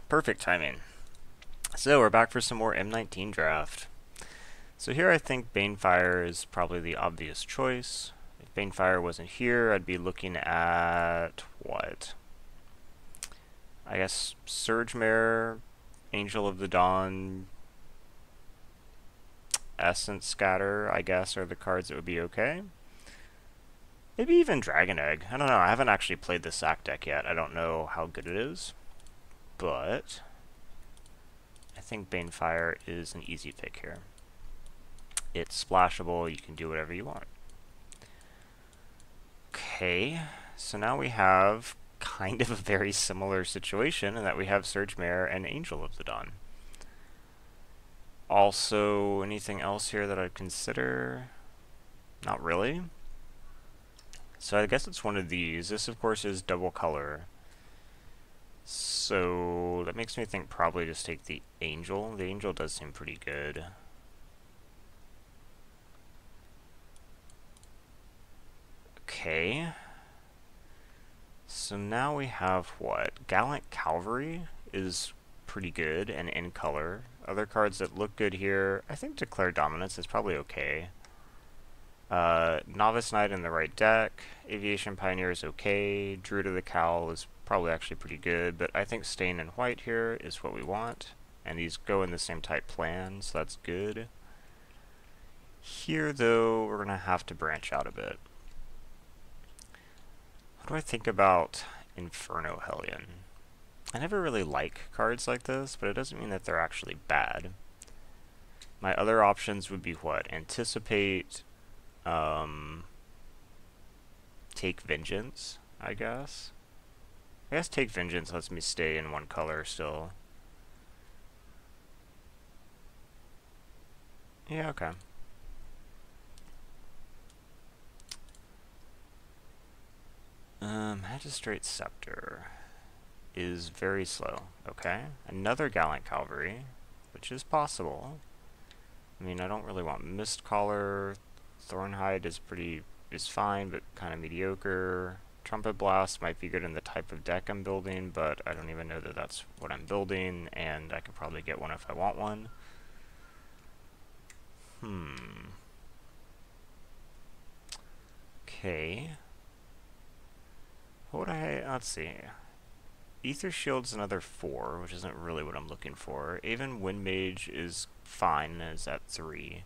Perfect timing. So we're back for some more M19 Draft. So here I think Banefire is probably the obvious choice. If Banefire wasn't here, I'd be looking at what? I guess Surgemare, Angel of the Dawn, Essence Scatter, I guess, are the cards that would be okay. Maybe even Dragon Egg. I don't know. I haven't actually played the sack deck yet. I don't know how good it is. But I think Banefire is an easy pick here. It's splashable. You can do whatever you want. Okay. So now we have kind of a very similar situation in that we have Surgemare and Angel of the Dawn. Also, anything else here that I'd consider? Not really. So I guess it's one of these. This, of course, is double color. So that makes me think probably just take the Angel. The Angel does seem pretty good. Okay. So now we have what? Gallant Cavalry is pretty good and in color. Other cards that look good here, I think Declare Dominance is probably okay. Novice Knight in the right deck. Aviation Pioneer is okay. Druid of the Cowl is probably actually pretty good, but I think Stain in white here is what we want. And these go in the same type plan, so that's good. Here, though, we're going to have to branch out a bit. What do I think about Inferno Hellion? I never really like cards like this, but it doesn't mean that they're actually bad. My other options would be what? Anticipate, Take Vengeance, I guess. I guess Take Vengeance lets me stay in one color still. Yeah, okay. Magistrate Scepter is very slow. Okay. Another Gallant Cavalry, which is possible. I mean, I don't really want Mistcaller. Thornhide is fine, but kind of mediocre. Trumpet Blast might be good in the type of deck I'm building, but I don't even know that that's what I'm building, and I could probably get one if I want one. Okay. What would let's see. Ether Shield's another 4, which isn't really what I'm looking for. Even Wind Mage is fine, is at 3.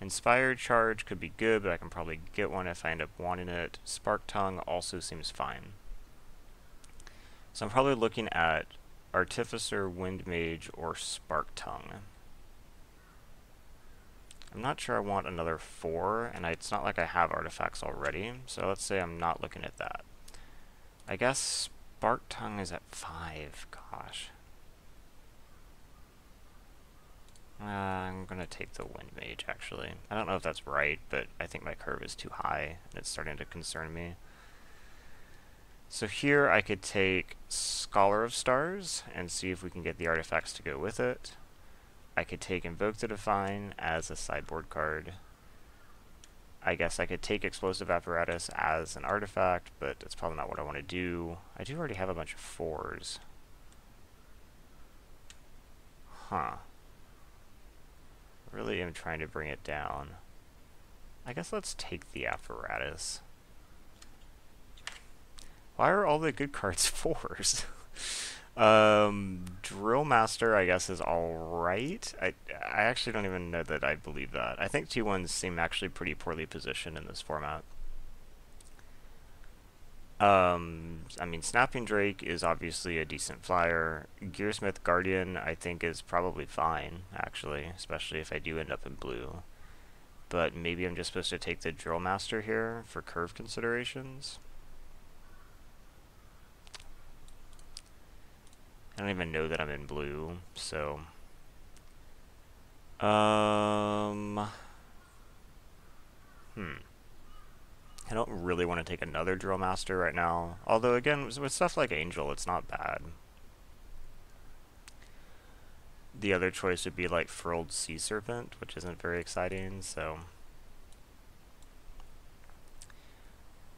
Inspired Charge could be good, but I can probably get one if I end up wanting it. Spark Tongue also seems fine. So I'm probably looking at Artificer, Wind Mage, or Spark Tongue. I'm not sure I want another 4, and it's not like I have artifacts already, so let's say I'm not looking at that. I guess Spark Tongue is at 5. Gosh. I'm going to take the Wind Mage, actually. I don't know if that's right, but I think my curve is too high, and it's starting to concern me. So here I could take Scholar of Stars and see if we can get the artifacts to go with it. I could take Invoke the Divine as a sideboard card. I guess I could take Explosive Apparatus as an artifact, but it's probably not what I want to do. I do already have a bunch of 4s. Huh. Really am trying to bring it down. I guess let's take the Apparatus. Why are all the good cards 4s? Drill Master, I guess, is alright. I actually don't even know that I believe that. I think T1s seem actually pretty poorly positioned in this format. I mean, Snapping Drake is obviously a decent flyer. Gearsmith Guardian, I think, is probably fine, actually, especially if I do end up in blue. But maybe I'm just supposed to take the Drill Master here for curve considerations. I don't even know that I'm in blue, so... I don't really want to take another Drill Master right now. Although, again, with stuff like Angel, it's not bad. The other choice would be like Furled Sea Serpent, which isn't very exciting, so...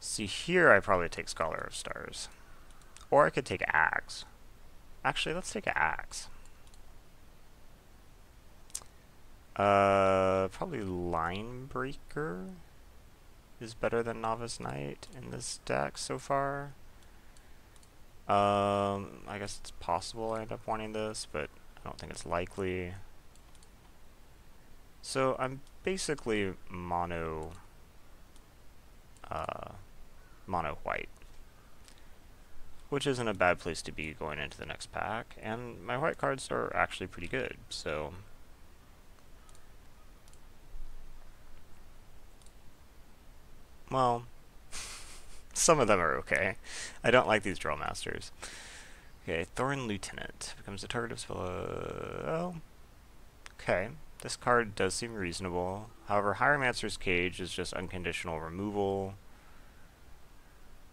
See, here I probably take Scholar of Stars. Or I could take Axe. Actually, let's take an axe. Probably Line Breaker is better than Novice Knight in this deck so far. I guess it's possible I end up wanting this, but I don't think it's likely. So I'm basically mono white, which isn't a bad place to be going into the next pack, and my white cards are actually pretty good, so well, some of them are okay. I don't like these Drill Masters. Okay, Thorn Lieutenant becomes the target of spell. Oh, okay. This card does seem reasonable. However, Hieromancer's Cage is just unconditional removal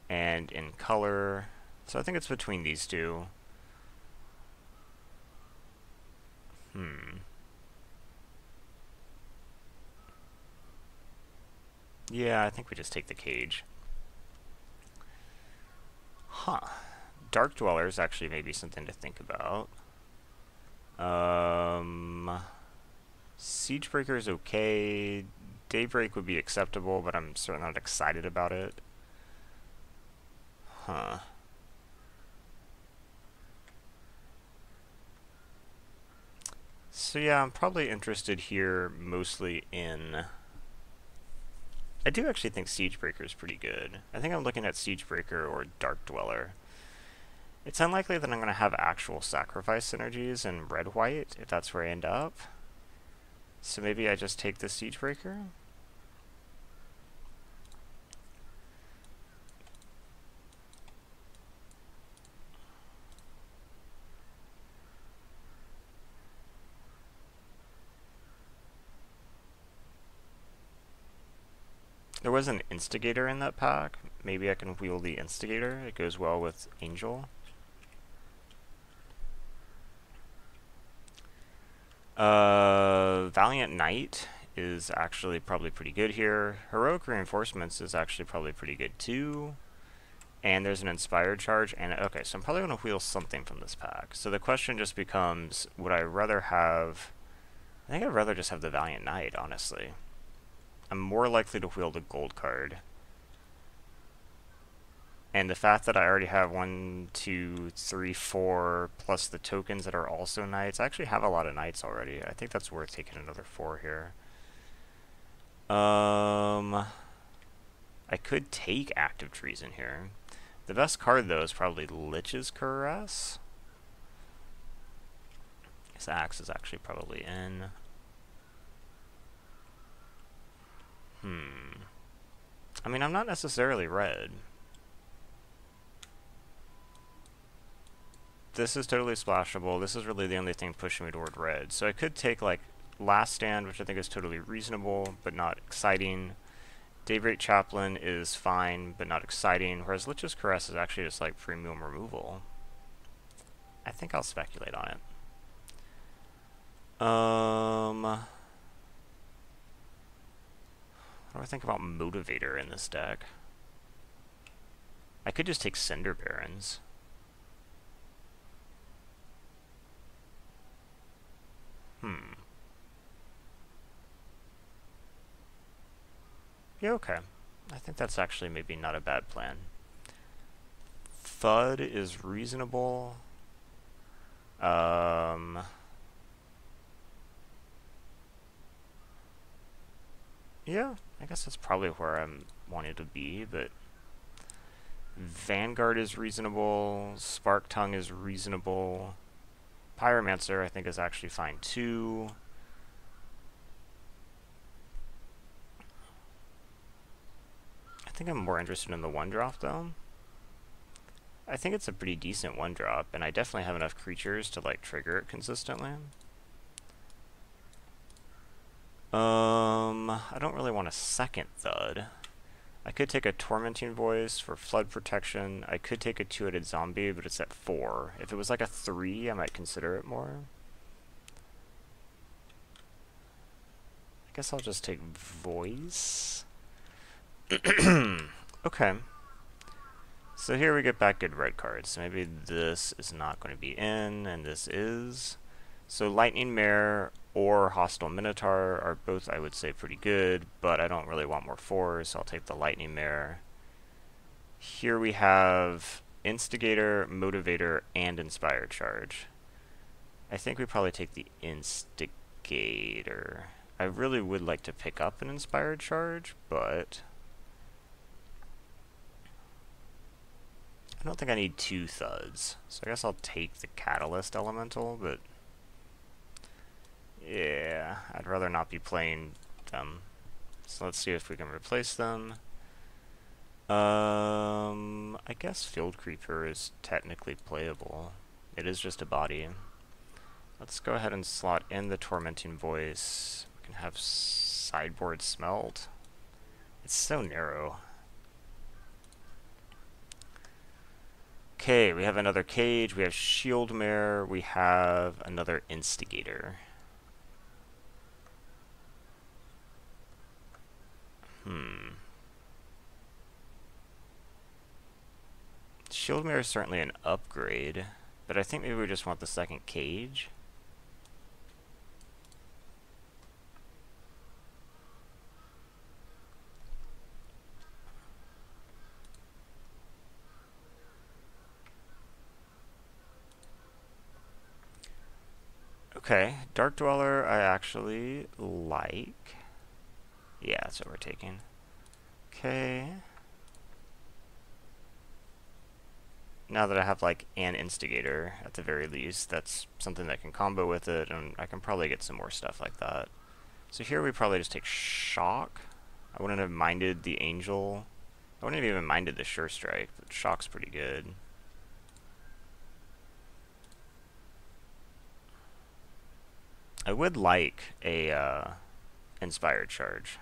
and in color. So I think it's between these two. Yeah, I think we just take the cage. Huh. Dark Dwellers actually may be something to think about. Siegebreaker is okay. Daybreak would be acceptable, but I'm certainly not excited about it. Huh. So yeah, I'm probably interested here mostly in... I do actually think Siegebreaker is pretty good. I think I'm looking at Siegebreaker or Dark Dweller. It's unlikely that I'm going to have actual sacrifice synergies in red-white, if that's where I end up. So maybe I just take the Siegebreaker? There was an Instigator in that pack. Maybe I can wheel the Instigator. It goes well with Angel. Valiant Knight is actually probably pretty good here. Heroic Reinforcements is actually probably pretty good too. And there's an Inspired Charge. And okay, so I'm probably going to wheel something from this pack. So the question just becomes, would I rather have... I think I'd rather just have the Valiant Knight, honestly. I'm more likely to wheel the gold card. And the fact that I already have 1, 2, 3, 4, plus the tokens that are also knights, I actually have a lot of knights already. I think that's worth taking another 4 here. I could take Active Treason here. The best card, though, is probably Lich's Caress. This axe is actually probably in. I mean, I'm not necessarily red. This is totally splashable. This is really the only thing pushing me toward red. So I could take, like, Last Stand, which I think is totally reasonable, but not exciting. Daybreak Chaplain is fine, but not exciting, whereas Lich's Caress is actually just, like, premium removal. I think I'll speculate on it. What do I think about Motivator in this deck? I could just take Cinder Barons. Yeah, okay. I think that's actually maybe not a bad plan. Thud is reasonable. Yeah, I guess that's probably where I'm wanting to be, but Vanguard is reasonable, Spark Tongue is reasonable, Pyromancer I think is actually fine too. I think I'm more interested in the 1-drop though. I think it's a pretty decent 1-drop, and I definitely have enough creatures to like trigger it consistently. I don't really want a second Thud. I could take a Tormenting Voice for flood protection. I could take a 2-headed zombie, but it's at 4. If it was like a 3, I might consider it more. I guess I'll just take Voice. Okay. So here we get back good red cards. So maybe this is not going to be in, and this is. So Lightning Mare or Hostile Minotaur are both, I would say, pretty good, but I don't really want more 4s, so I'll take the Lightning Mare. Here we have Instigator, Motivator, and Inspired Charge. I think we probably take the Instigator. I really would like to pick up an Inspired Charge, but I don't think I need 2 thuds. So I guess I'll take the Catalyst Elemental, but yeah, I'd rather not be playing them. So let's see if we can replace them. I guess Field Creeper is technically playable. It is just a body. Let's go ahead and slot in the Tormenting Voice. We can have Sideboard Smelt. It's so narrow. Okay, we have another Cage, we have Shield Mare, we have another Instigator. Shield Mare is certainly an upgrade, but I think maybe we just want the second Cage. Okay, Dark Dweller I actually like. Yeah, that's what we're taking. Okay. Now that I have like an Instigator at the very least, that's something that can combo with it, and I can probably get some more stuff like that. So here we probably just take Shock. I wouldn't have minded the Angel. I wouldn't have even minded the Sure Strike, but Shock's pretty good. I would like a Inspired Charge.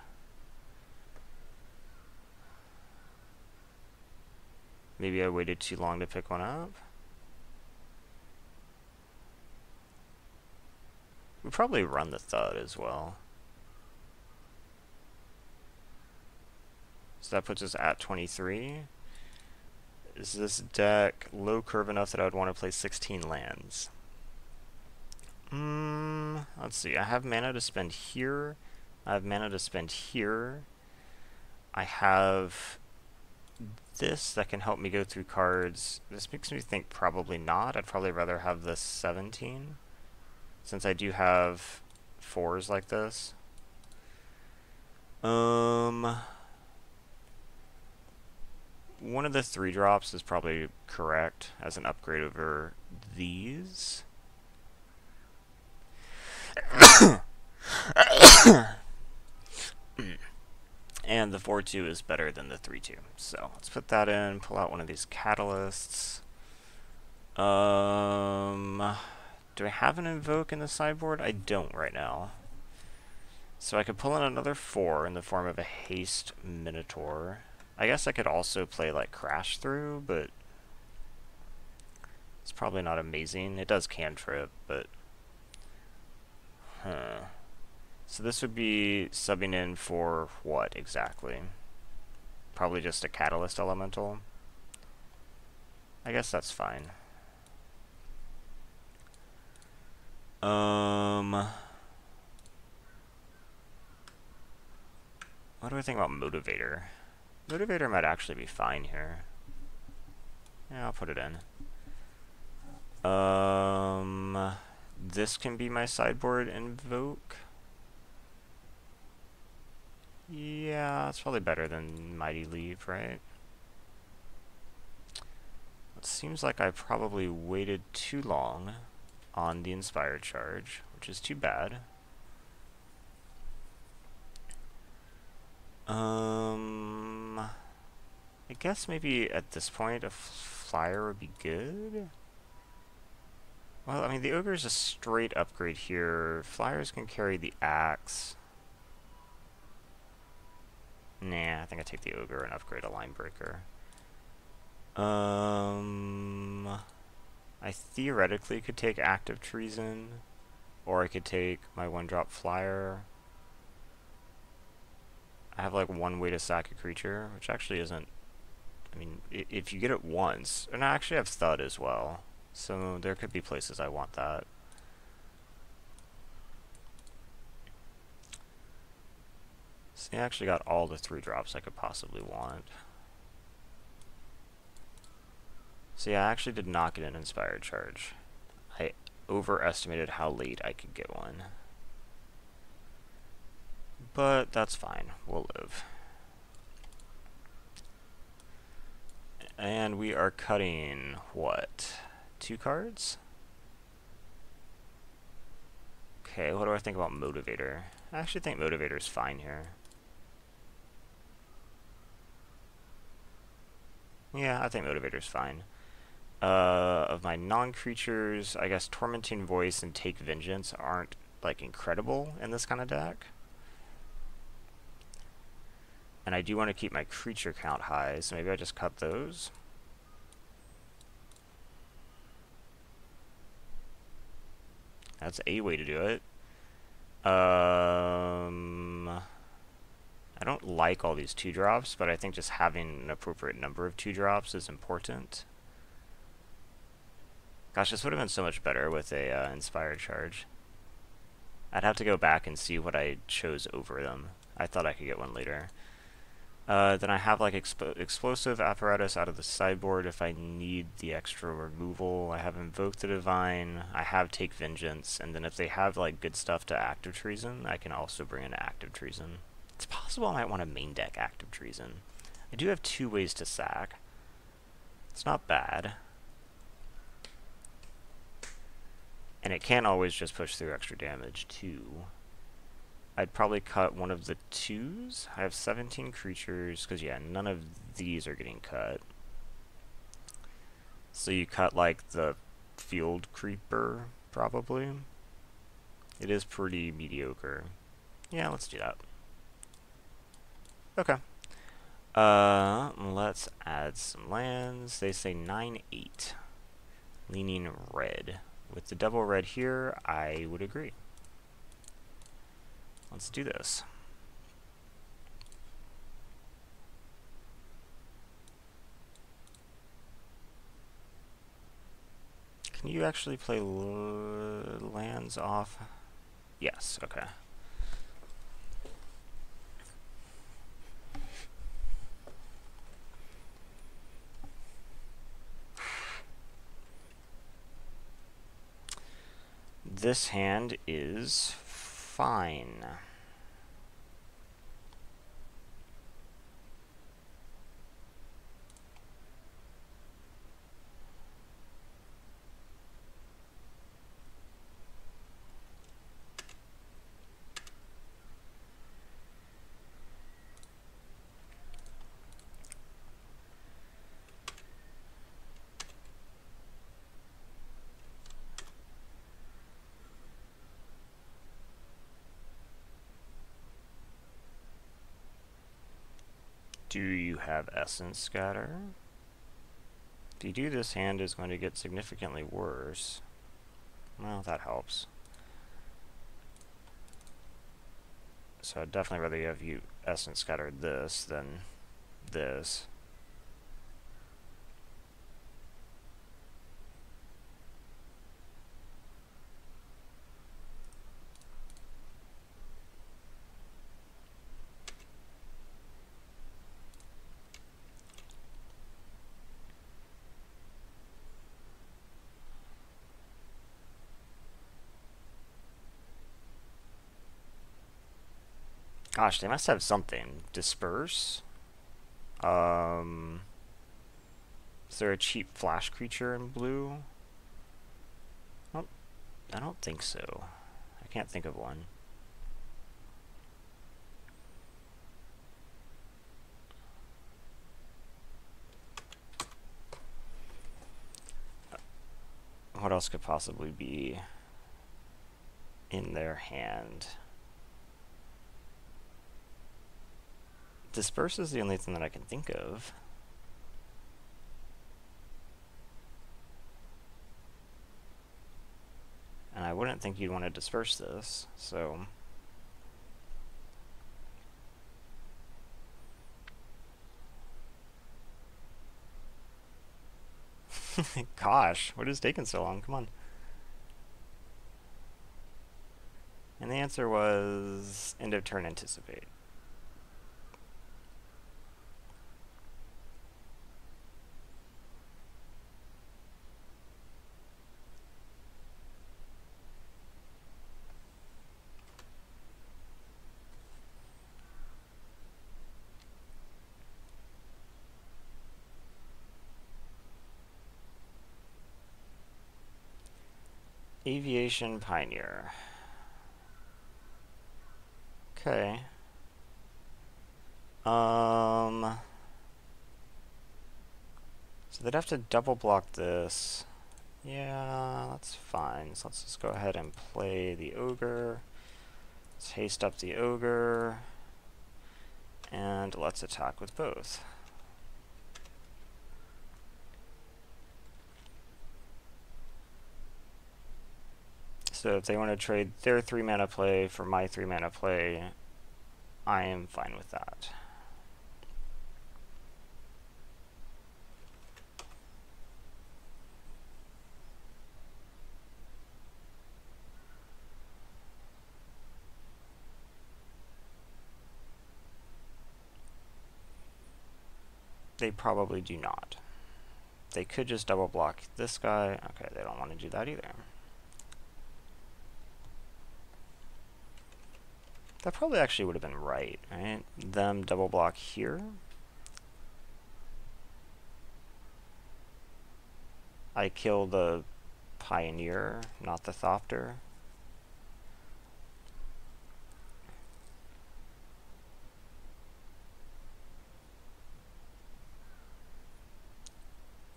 Maybe I waited too long to pick one up. We probably run the Thud as well. So that puts us at 23. Is this deck low curve enough that I would want to play 16 lands? Let's see. I have mana to spend here. I have mana to spend here. I have this that can help me go through cards. This makes me think probably not. I'd probably rather have this 17, since I do have 4s like this. One of the 3-drops is probably correct as an upgrade over these. And the 4-2 is better than the 3-2. So let's put that in, pull out one of these catalysts. Do I have an Invoke in the sideboard? I don't right now. So I could pull in another 4 in the form of a Haste Minotaur. I guess I could also play like Crash Through, but it's probably not amazing. It does cantrip, but so this would be subbing in for what exactly? Probably just a Catalyst Elemental. I guess that's fine. What do I think about Motivator? Motivator might actually be fine here. Yeah, I'll put it in. This can be my sideboard Invoke. Yeah, it's probably better than Mighty Leap, right? It seems like I probably waited too long on the Inspired Charge, which is too bad. I guess maybe at this point a flyer would be good. Well, I mean, the Ogre is a straight upgrade here. Flyers can carry the Axe. Nah, I think I take the Ogre and upgrade a Line Breaker. I theoretically could take Active Treason, or I could take my 1-drop Flyer. I have like one way to sack a creature, which actually isn't I mean, if you get it once, and I actually have Thud as well, so there could be places I want that. So I actually got all the 3-drops I could possibly want. So yeah, I actually did not get an Inspired Charge. I overestimated how late I could get one. But that's fine, we'll live. And we are cutting, what, 2 cards? Okay, what do I think about Motivator? I actually think Motivator's fine here. Yeah, I think Motivator's fine. Of my non-creatures, I guess Tormenting Voice and Take Vengeance aren't, like, incredible in this kind of deck. And I do want to keep my creature count high, so maybe I just cut those. That's a way to do it. I don't like all these 2-drops, but I think just having an appropriate number of 2-drops is important. Gosh, this would have been so much better with a Inspired Charge. I'd have to go back and see what I chose over them. I thought I could get one later. Then I have like Explosive Apparatus out of the sideboard if I need the extra removal. I have Invoke the Divine. I have Take Vengeance. And then if they have like good stuff to Active Treason, I can also bring in Active Treason. It's possible I might want to main deck Active Treason. I do have 2 ways to sack. It's not bad. And it can always just push through extra damage too. I'd probably cut one of the 2s. I have 17 creatures, because yeah, none of these are getting cut. So you cut like the Field Creeper, probably. It is pretty mediocre. Yeah, let's do that. Okay. Let's add some lands. They say 9/8. Leaning red. With the double red here, I would agree. Let's do this. Can you actually play lands off? Yes, okay. This hand is fine. Do you have Essence Scatter? If you do, this hand is going to get significantly worse. Well, that helps. So I'd definitely rather have you Essence Scatter this than this. Gosh, they must have something. Disperse? Is there a cheap flash creature in blue? Oh, I don't think so. I can't think of one. What else could possibly be in their hand? Disperse is the only thing that I can think of. And I wouldn't think you'd want to disperse this, so... Gosh, what is taking so long? Come on. And the answer was end of turn anticipate. Aviation Pioneer. Okay. So they'd have to double block this. Yeah, that's fine. So let's just go ahead and play the ogre. Let's haste up the ogre. And let's attack with both. So if they want to trade their 3 mana play for my 3 mana play, I am fine with that. They probably do not. They could just double block this guy. Okay, they don't want to do that either. That probably actually would have been right? Them double block here. I kill the Pioneer, not the Thopter.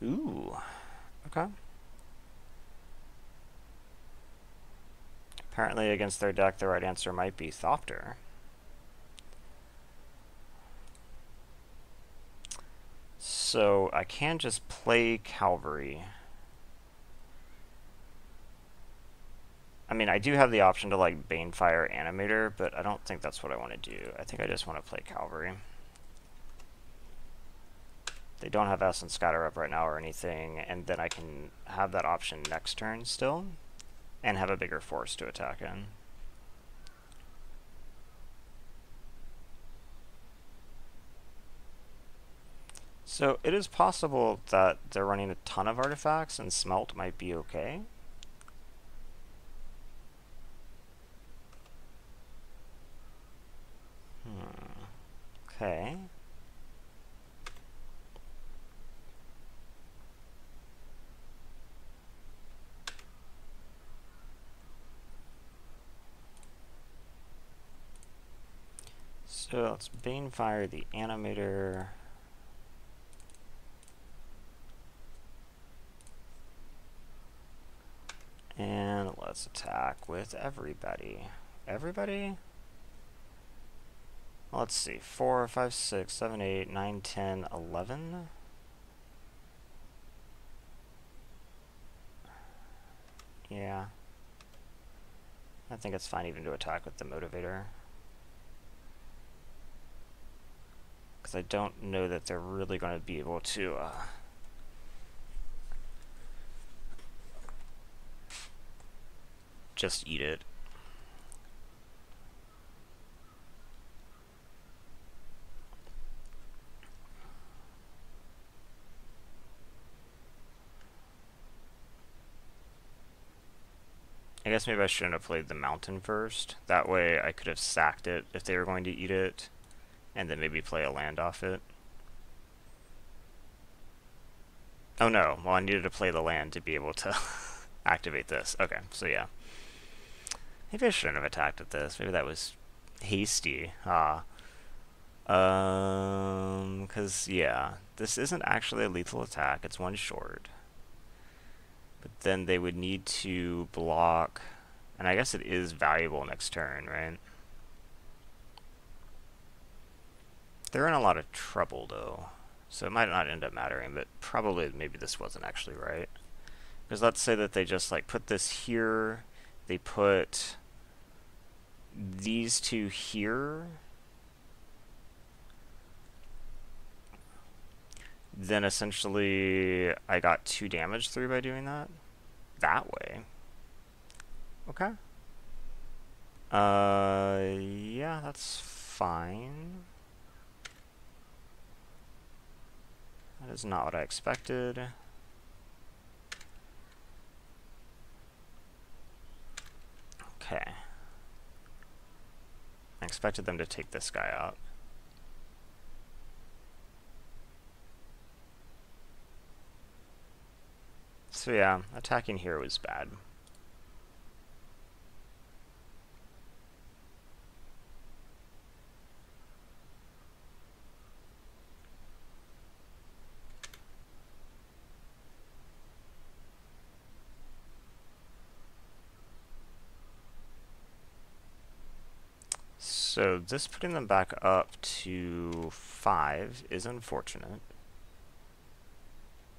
Ooh, okay. Apparently against their deck, the right answer might be Thopter. So I can just play Cavalry. I mean, I do have the option to like Banefire Animator, but I don't think that's what I want to do. I think I just want to play Cavalry. They don't have S and Scatter Up right now or anything, and then I can have that option next turn still, and have a bigger force to attack in. So it is possible that they're running a ton of artifacts and Smelt might be okay. Okay. So let's Banefire the Animator. And let's attack with everybody. Everybody? Let's see. 4, 5, 6, 7, 8, 9, 10, 11. Yeah. I think it's fine even to attack with the Motivator. Because I don't know that they're really going to be able to just eat it. I guess maybe I shouldn't have played the mountain first. That way I could have sacked it if they were going to eat it, and then maybe play a land off it. Oh no, well I needed to play the land to be able to activate this. Okay, so yeah. Maybe I shouldn't have attacked with this. Maybe that was hasty. Because, yeah, this isn't actually a lethal attack. It's one short. But then they would need to block, and I guess it is valuable next turn, right? They're in a lot of trouble, though. So it might not end up mattering, but probably maybe this wasn't actually right. Because let's say that they just, like, put this here, they put these two here, then essentially I got 2 damage through by doing that. That way. Okay. Yeah, that's fine. That is not what I expected. Okay. I expected them to take this guy out. So yeah, attacking here was bad. So this putting them back up to 5 is unfortunate.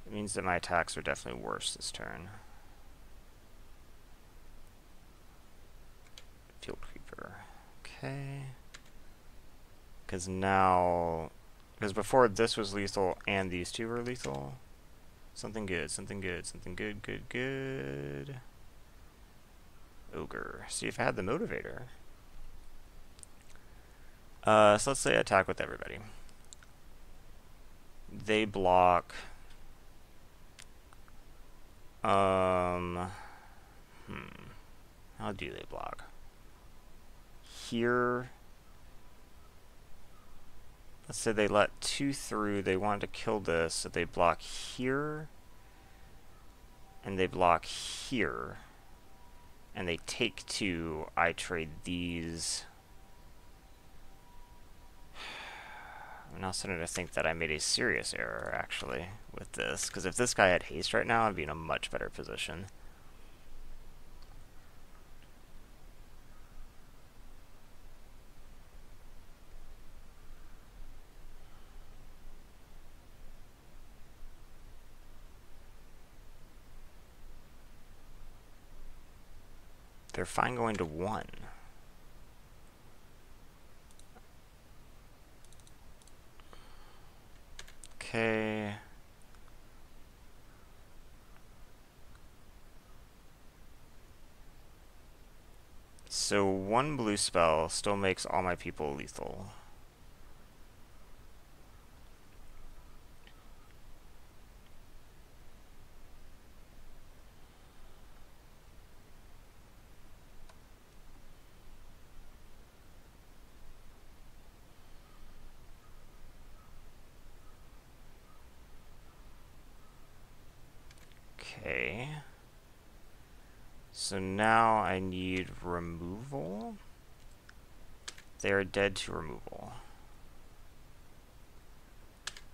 It means that my attacks are definitely worse this turn. Field Creeper. Okay. Because now... Because before this was lethal and these two were lethal. Something good, something good, something good, good, good. Ogre. See if I had the motivator. So let's say I attack with everybody. They block... How do they block? Here... Let's say they let 2 through, they wanted to kill this, so they block here, and they block here, and they take 2, I trade these. I'm now starting to think that I made a serious error, actually, with this, because if this guy had haste right now, I'd be in a much better position. They're fine going to 1. Okay. So 1 blue spell still makes all my people lethal. Okay. So now I need removal. They are dead to removal.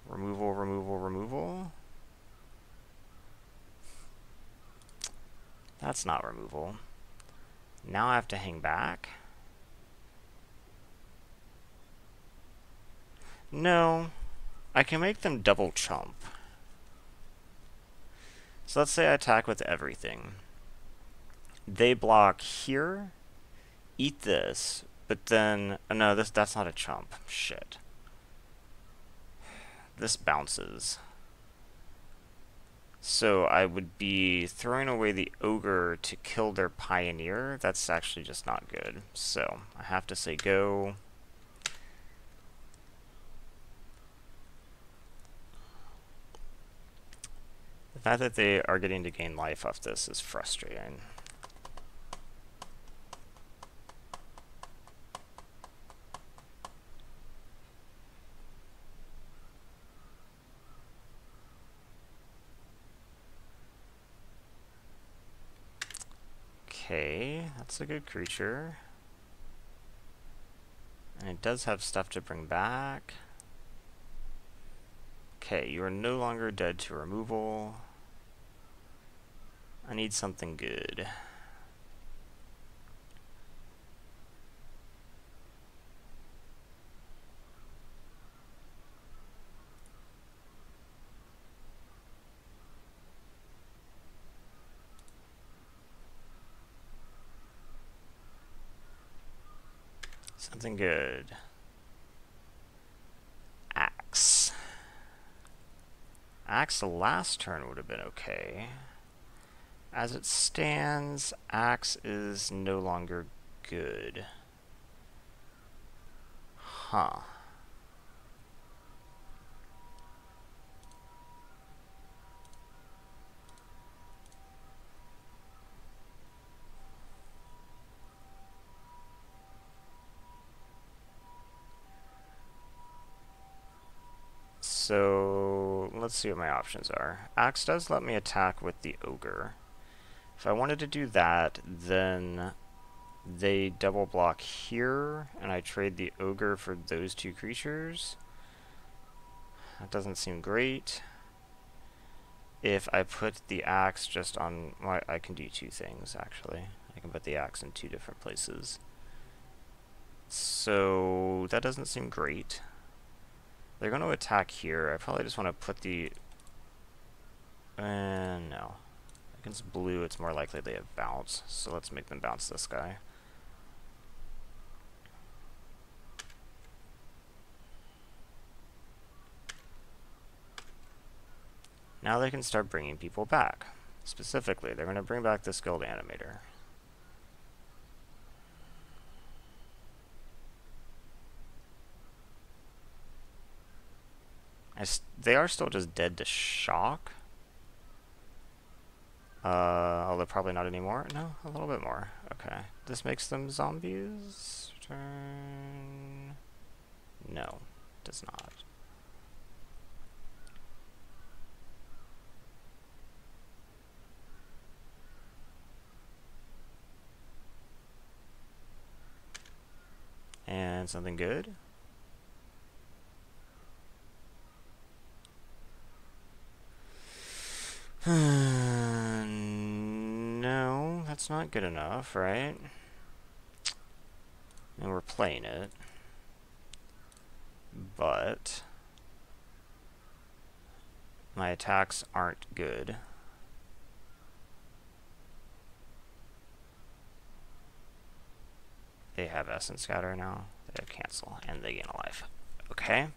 Removal, removal, removal. That's not removal. Now I have to hang back. No. I can make them double chump. So let's say I attack with everything. They block here, eat this, but then... Oh no, that's not a chump. Shit. This bounces. So I would be throwing away the ogre to kill their pioneer. That's actually just not good. So I have to say go. The fact that they are getting to gain life off this is frustrating. Okay, that's a good creature. And it does have stuff to bring back. Okay, you are no longer dead to removal. I need something good. Something good. Axe. Axe last turn would have been okay. As it stands, Axe is no longer good. Huh. So, let's see what my options are. Axe does let me attack with the Ogre. If I wanted to do that, then they double block here, and I trade the Ogre for those two creatures. That doesn't seem great. If I put the Axe just on... Well, I can do two things, actually. I can put the Axe in two different places. So, that doesn't seem great. They're going to attack here. I probably just want to put the... no. Against blue, it's more likely they have bounce. So let's make them bounce this guy. Now they can start bringing people back. Specifically, they're going to bring back the skilled animator. They are still just dead to shock. Although probably not anymore. No, a little bit more. Okay. This makes them zombies. Turn... No, does not. And something good. No, that's not good enough, right? And we're playing it. But my attacks aren't good. They have Essence Scatter now. They have Cancel, and they gain a life. Okay.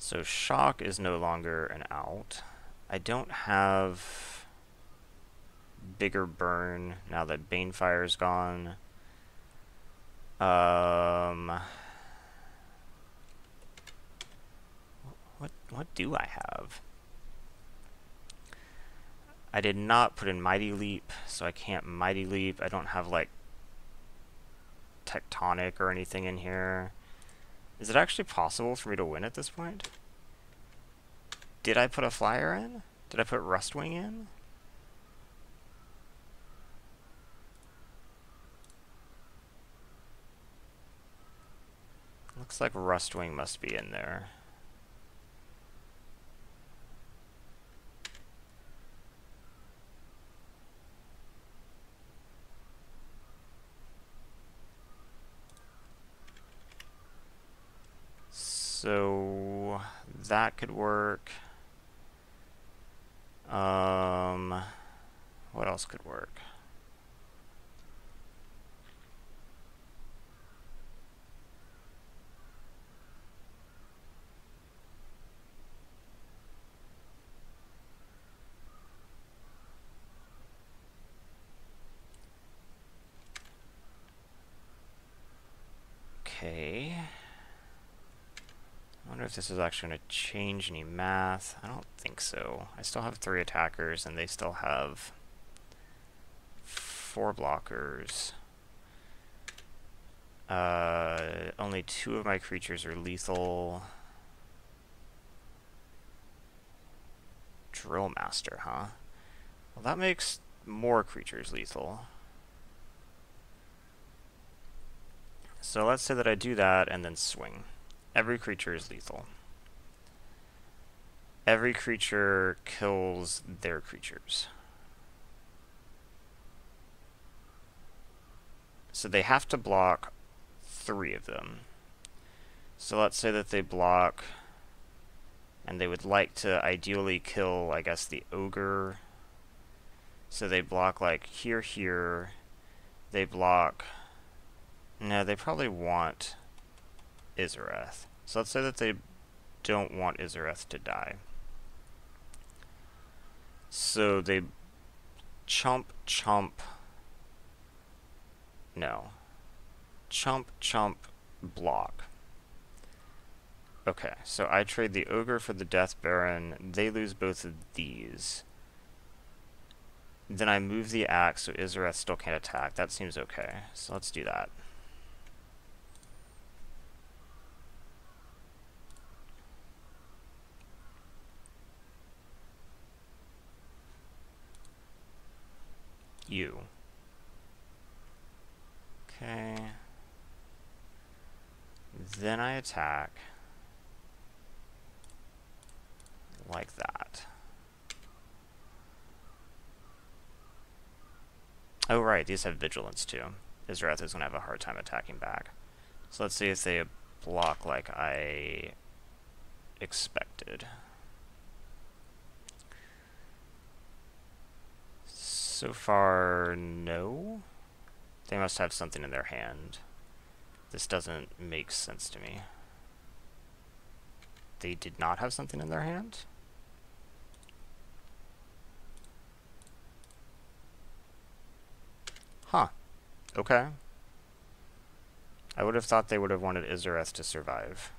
So Shock is no longer an out. I don't have bigger burn now that Banefire's gone. What do I have? I did not put in Mighty Leap, so I can't Mighty Leap. I don't have like Tectonic or anything in here. Is it actually possible for me to win at this point? Did I put a flyer in? Did I put Rustwing in? Looks like Rustwing must be in there. So that could work. What else could work? Okay. I wonder if this is actually going to change any math. I don't think so. I still have 3 attackers, and they still have 4 blockers. Only 2 of my creatures are lethal. Drill Master, huh? Well, that makes more creatures lethal. So let's say that I do that and then swing. Every creature is lethal. Every creature kills their creatures. So they have to block 3 of them. So let's say that they block, and they would like to ideally kill, I guess, the Ogre So they block like here, here. They block... No, they probably want Izareth. So let's say that they don't want Izareth to die. So they chomp, chomp... No. Chomp, chomp, block. Okay, so I trade the Ogre for the Death Baron. They lose both of these. Then I move the axe so Izareth still can't attack. That seems okay. So let's do that. You. Okay. Then I attack. Like that. Oh right, these have vigilance too. Izareth is going to have a hard time attacking back. So let's see if they block like I expected. So far, no. They must have something in their hand. This doesn't make sense to me. They did not have something in their hand? Huh. Okay. I would have thought they would have wanted Izareth to survive.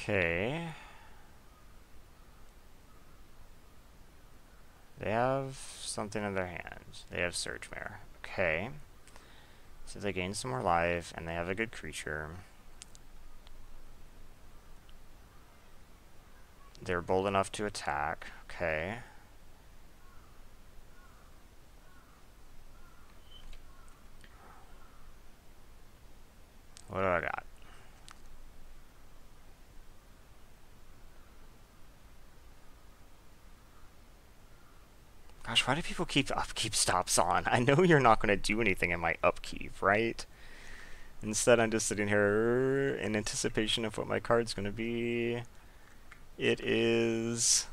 Okay. They have something in their hands. They have Surgemare. Okay. So they gain some more life, and they have a good creature. They're bold enough to attack. Okay. What do I got? Gosh, why do people keep upkeep stops on? I know you're not going to do anything in my upkeep, right? Instead, I'm just sitting here in anticipation of what my card's going to be. It is...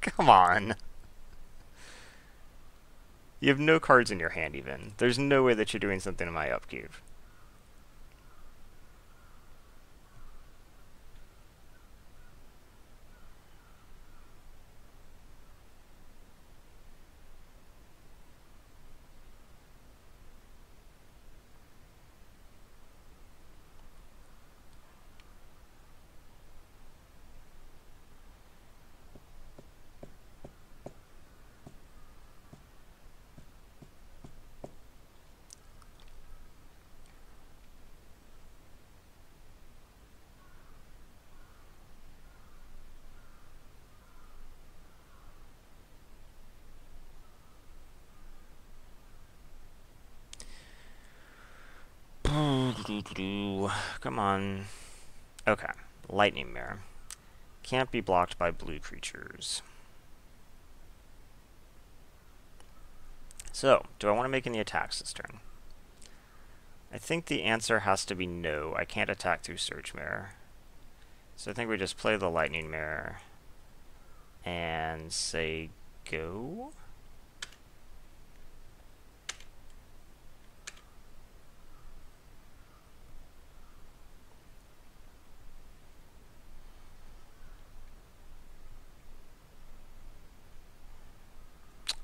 Come on. You have no cards in your hand, even. There's no way that you're doing something in my upkeep. Come on. Okay. Lightning Mare. Can't be blocked by blue creatures. So, do I want to make any attacks this turn? I think the answer has to be no. I can't attack through Surgemare. So I think we just play the Lightning Mare and say go.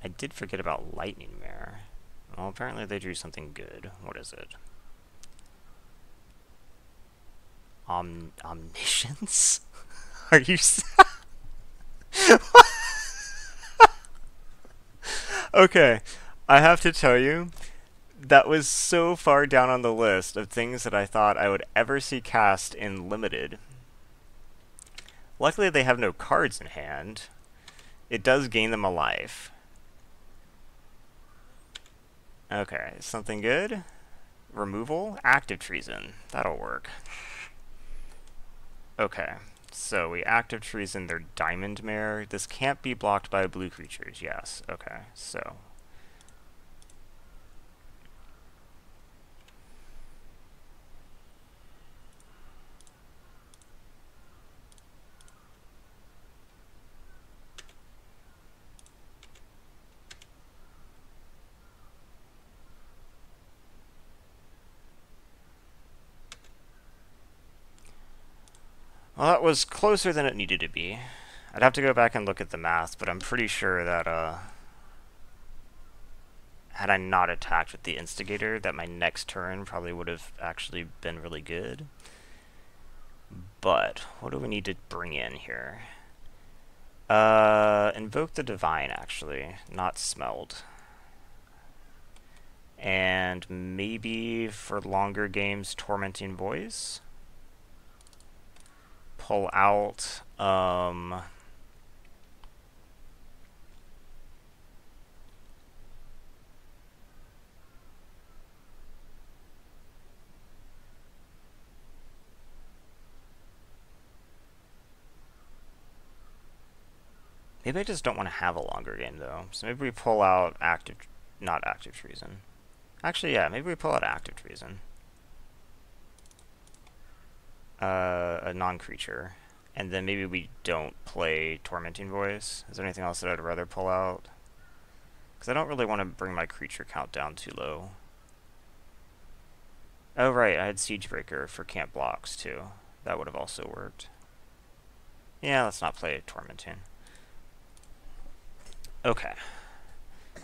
I did forget about Lightning Mare. Well, apparently they drew something good. What is it? Omniscience? Are you... Okay. I have to tell you, that was so far down on the list of things that I thought I would ever see cast in Limited. Luckily, they have no cards in hand. It does gain them a life. Okay, something good? Removal? Active Treason. That'll work. Okay, so we active treason their Diamond Mare. This can't be blocked by blue creatures. Yes. Okay, so well, that was closer than it needed to be. I'd have to go back and look at the math, but I'm pretty sure that had I not attacked with the Instigator, that my next turn probably would have actually been really good. But what do we need to bring in here? Invoke the Divine, actually, not Smelled. And maybe for longer games, Tormenting Voice. Pull out, maybe I just don't want to have a longer game, though. So maybe we pull out not Active Treason. Actually, yeah, maybe we pull out Active Treason. A non-creature. And then maybe we don't play Tormenting Voice. Is there anything else that I'd rather pull out? Because I don't really want to bring my creature count down too low. Oh, right, I had Siegebreaker for camp blocks, too. That would have also worked. Yeah, let's not play Tormenting. Okay.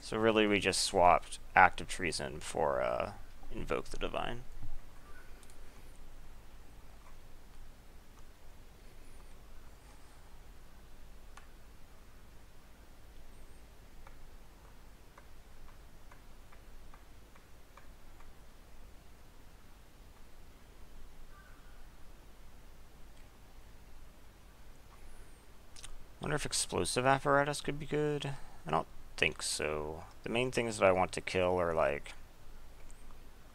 So really we just swapped Active Treason for Invoke the Divine. Wonder if Explosive Apparatus could be good. I don't think so. The main things that I want to kill are like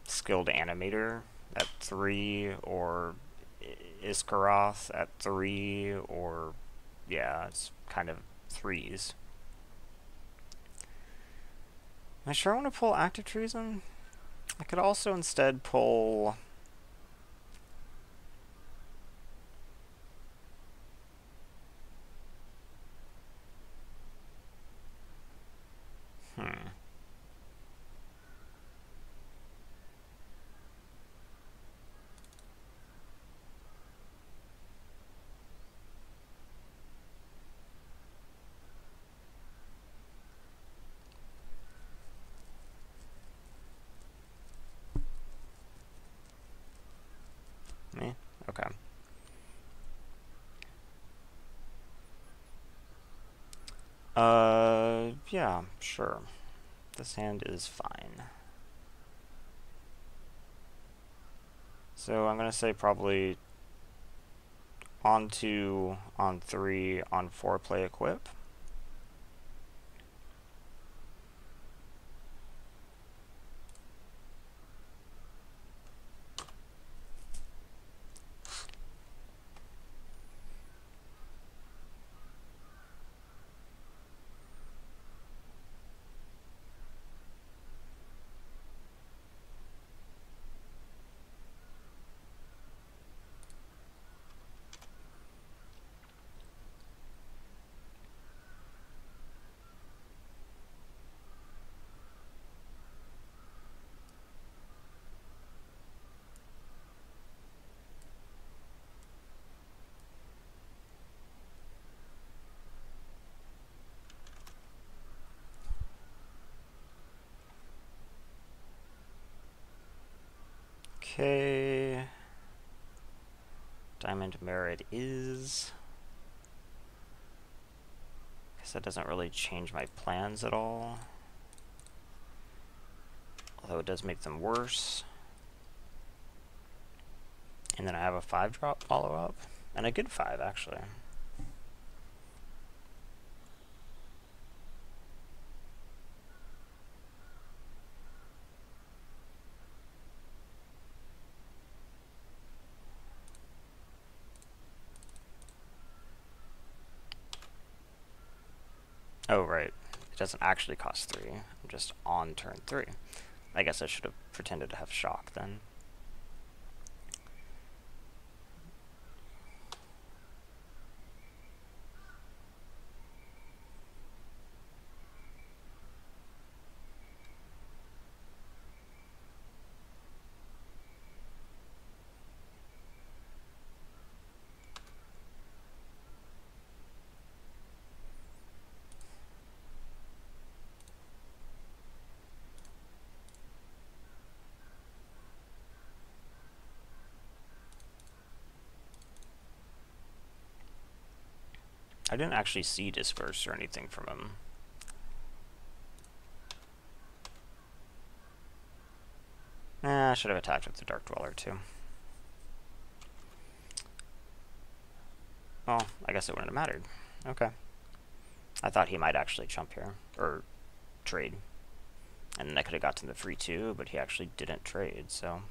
Skilled Animator at 3, or Iskaroth at 3, or yeah, it's kind of 3s. Am I sure I want to pull Active Treason? I could also instead pull... Me? Okay. Yeah, sure. This hand is fine. So I'm gonna say probably on 2, on 3, on 4 play equip. Okay. Diamond Mare it is. Guess that doesn't really change my plans at all. although it does make them worse. And then I have a 5-drop follow-up, and a good 5, actually. Oh, right. It doesn't actually cost 3. I'm just on turn 3. I guess I should have pretended to have shock then. I didn't actually see disperse or anything from him. I should have attacked with the Dark Dweller too. Well, I guess it wouldn't have mattered. Okay. I thought he might actually chump here, or trade. And then I could have got to the free 2, but he actually didn't trade, so...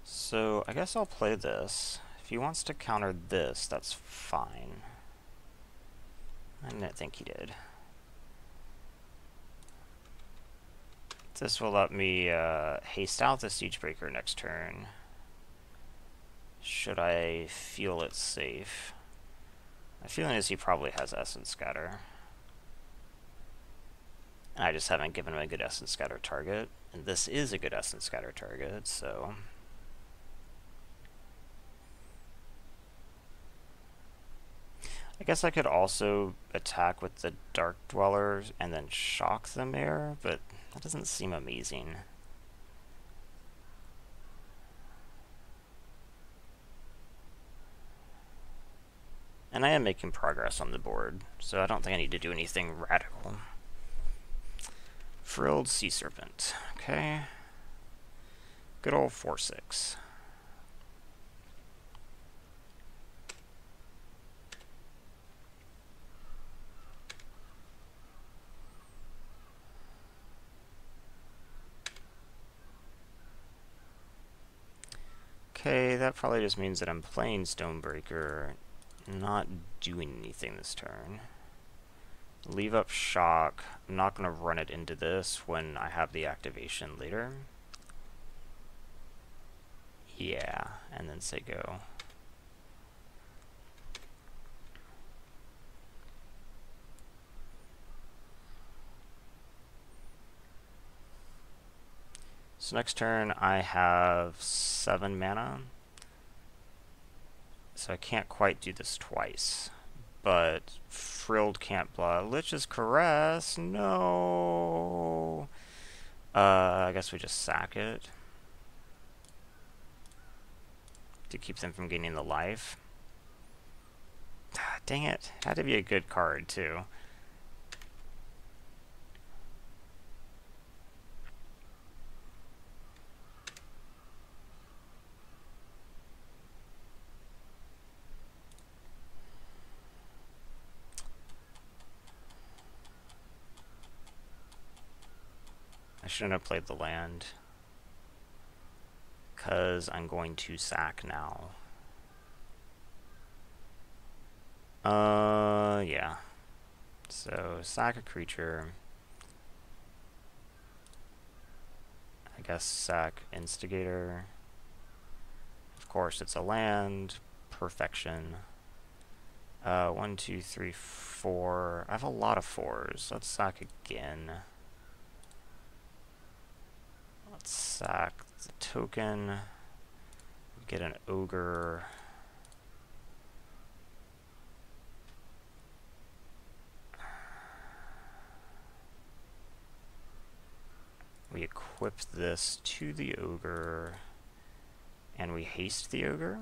So, I guess I'll play this. If he wants to counter this, that's fine. I didn't think he did. This will let me haste out the Siegebreaker next turn. Should I feel it's safe? My feeling is he probably has Essence Scatter. And I just haven't given him a good Essence Scatter target. And this is a good Essence Scatter target, so... I guess I could also attack with the Dark Dwellers and then shock the Mare, but that doesn't seem amazing. And I am making progress on the board, so I don't think I need to do anything radical. Frilled Sea Serpent. Okay. Good old 4/6. Okay, that probably just means that I'm playing Stonebreaker, not doing anything this turn. Leave up shock. I'm not going to run it into this when I have the activation later. Yeah, and then say go. So next turn I have 7 mana. So I can't quite do this twice. But Frilled can't block. Lich's Caress. No. I guess we just sack it to keep them from gaining the life. Dang it. It had to be a good card too. I shouldn't have played the land, because I'm going to sack now. Yeah. So, sack a creature. I guess sack Instigator. Of course, it's a land. Perfection. 1, 2, 3, 4. I have a lot of 4s. Let's sack again. Let's sack the token. Get an ogre. We equip this to the ogre, and we haste the ogre.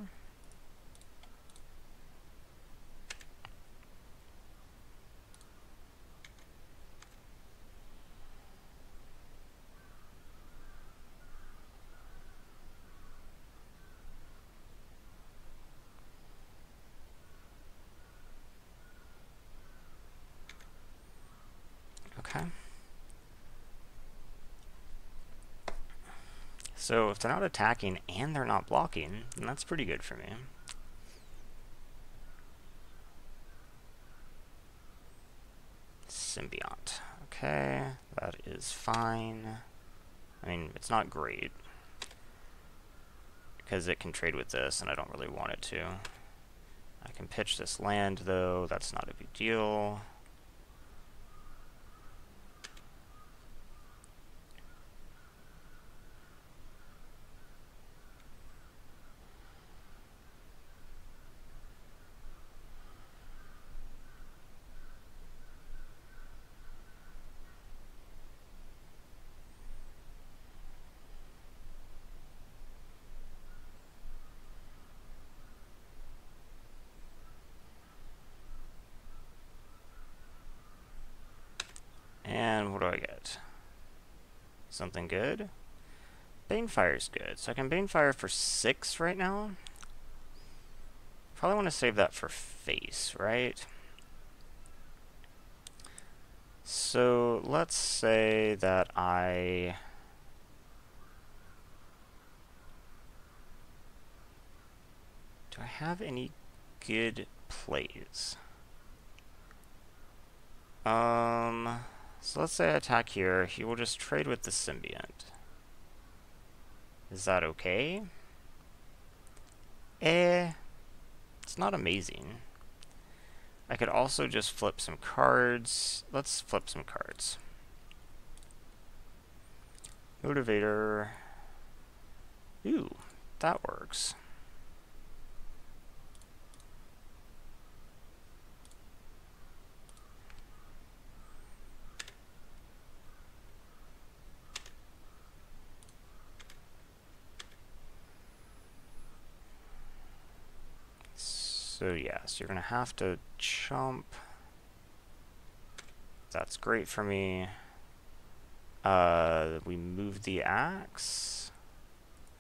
So if they're not attacking and they're not blocking, then that's pretty good for me. Symbiont. Okay, that is fine. I mean, it's not great, because it can trade with this, and I don't really want it to. I can pitch this land, though. That's not a big deal. And what do I get? Something good? Banefire's good. So I can Banefire for 6 right now. Probably want to save that for face, right? So let's say that I... Do I have any good plays? So let's say I attack here. He will just trade with the symbiont. Is that okay? It's not amazing. I could also just flip some cards. Let's flip some cards. Motivator. Ooh, that works. So yes, you're gonna have to chump. That's great for me. We move the axe.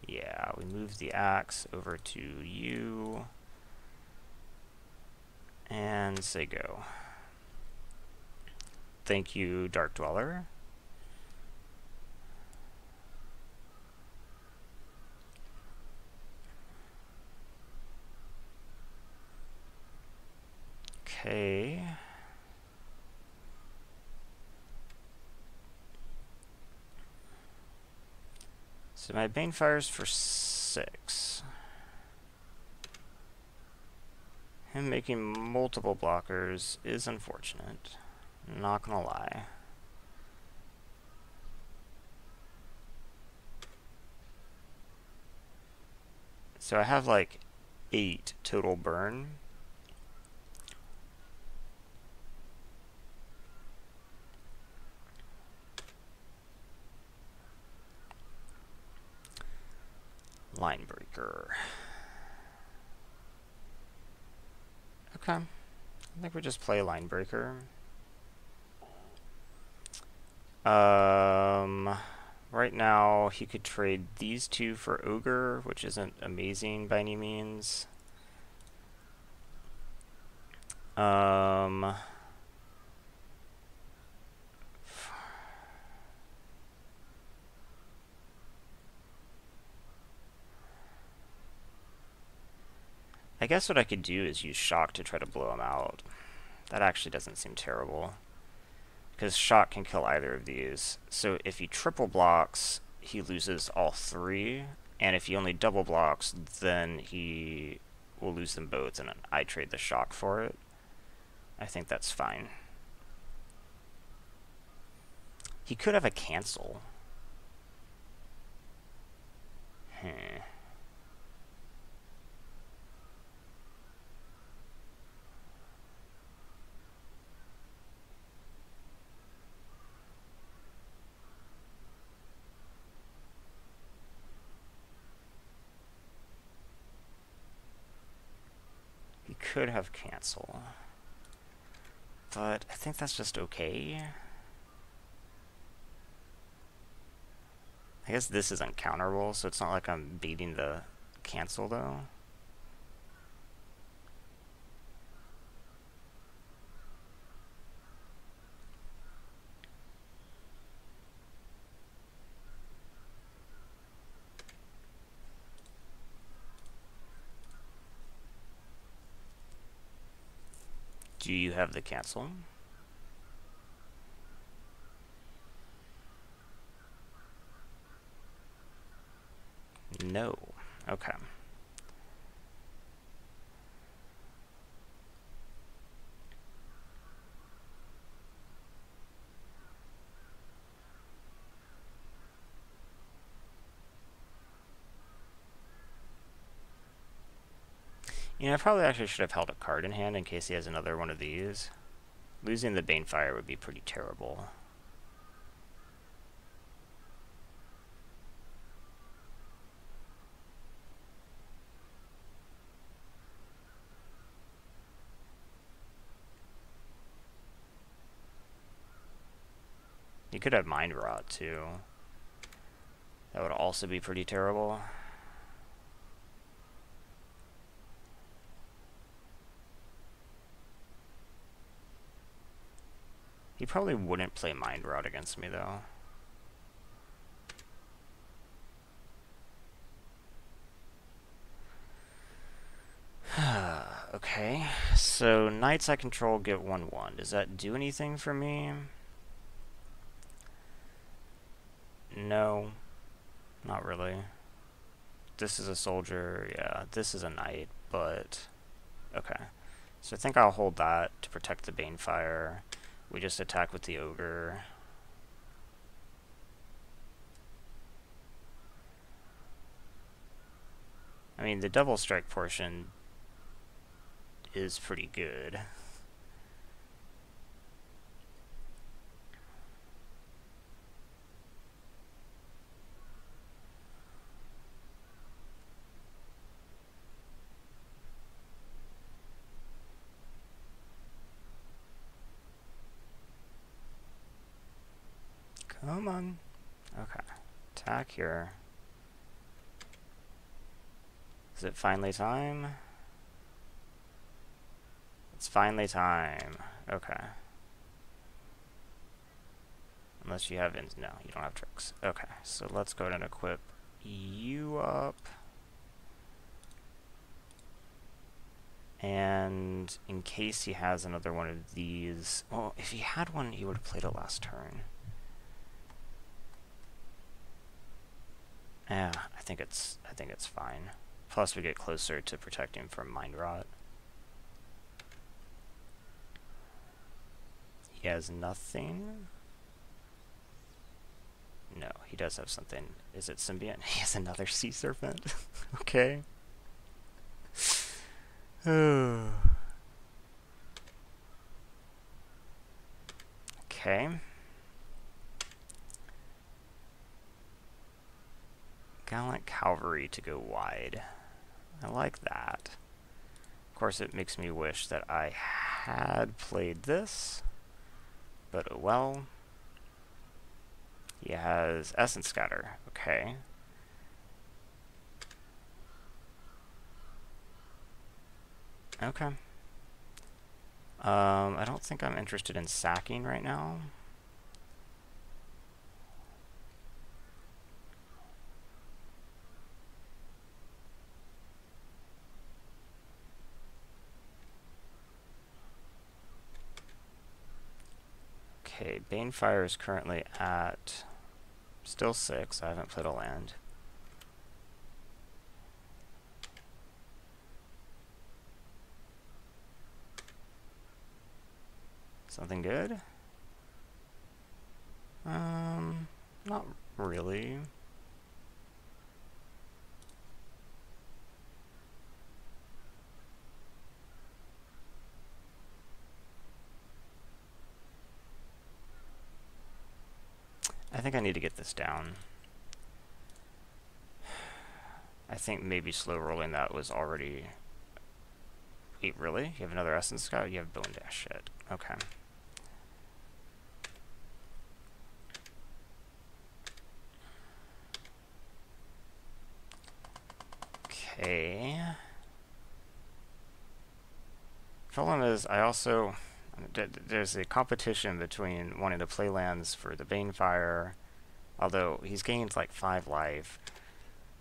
Yeah, we move the axe over to you. And say go. Thank you, Dark Dweller. Okay. So my Banefire's for 6. Him making multiple blockers is unfortunate. Not gonna lie. So I have like 8 total burn. Line breaker. Okay. I think we just play line breaker. Right now he could trade these 2 for ogre, which isn't amazing by any means. I guess what I could do is use shock to try to blow him out. That actually doesn't seem terrible, because shock can kill either of these. So if he triple blocks, he loses all 3, and if he only double blocks, then he will lose them both, and I trade the shock for it. I think that's fine. He could have a cancel. He could have cancel. But I think that's just okay. I guess this is uncounterable, so it's not like I'm beating the cancel, though. Do you have the cancel? No. Okay. You know, I probably actually should have held a card in hand in case he has another one of these. Losing the Banefire would be pretty terrible. He could have Mind Rot too. That would also be pretty terrible. He probably wouldn't play Mind Rot against me though. Okay, so knights I control get 1/1. Does that do anything for me? No, not really. This is a soldier, yeah, this is a knight, but okay. So I think I'll hold that to protect the Banefire. We just attack with the ogre. I mean, the double strike portion is pretty good. Come on. Okay. Attack here. Is it finally time? It's finally time. Okay. Unless you have no, you don't have tricks. Okay, so let's go ahead and equip you up. And in case he has another one of these, well, if he had one, he would have played it last turn. Yeah, I think it's fine. Plus, we get closer to protecting from Mind Rot. He has nothing. No, he does have something. Is it Symbiont? He has another Sea Serpent. Okay. Okay. Gallant Cavalry to go wide. I like that. Of course, it makes me wish that I had played this, but oh well. He has Essence Scatter. Okay. Okay. I don't think I'm interested in sacking right now. Okay, Banefire is currently at still 6. I haven't played a land. Something good? Not really. I think I need to get this down. I think maybe slow rolling that was already... Wait, really? You have another Essence Scout? You have Bone Dash. Shit. Okay. Okay. Problem is, I also... There's a competition between wanting to play lands for the Banefire, although he's gained like 5 life,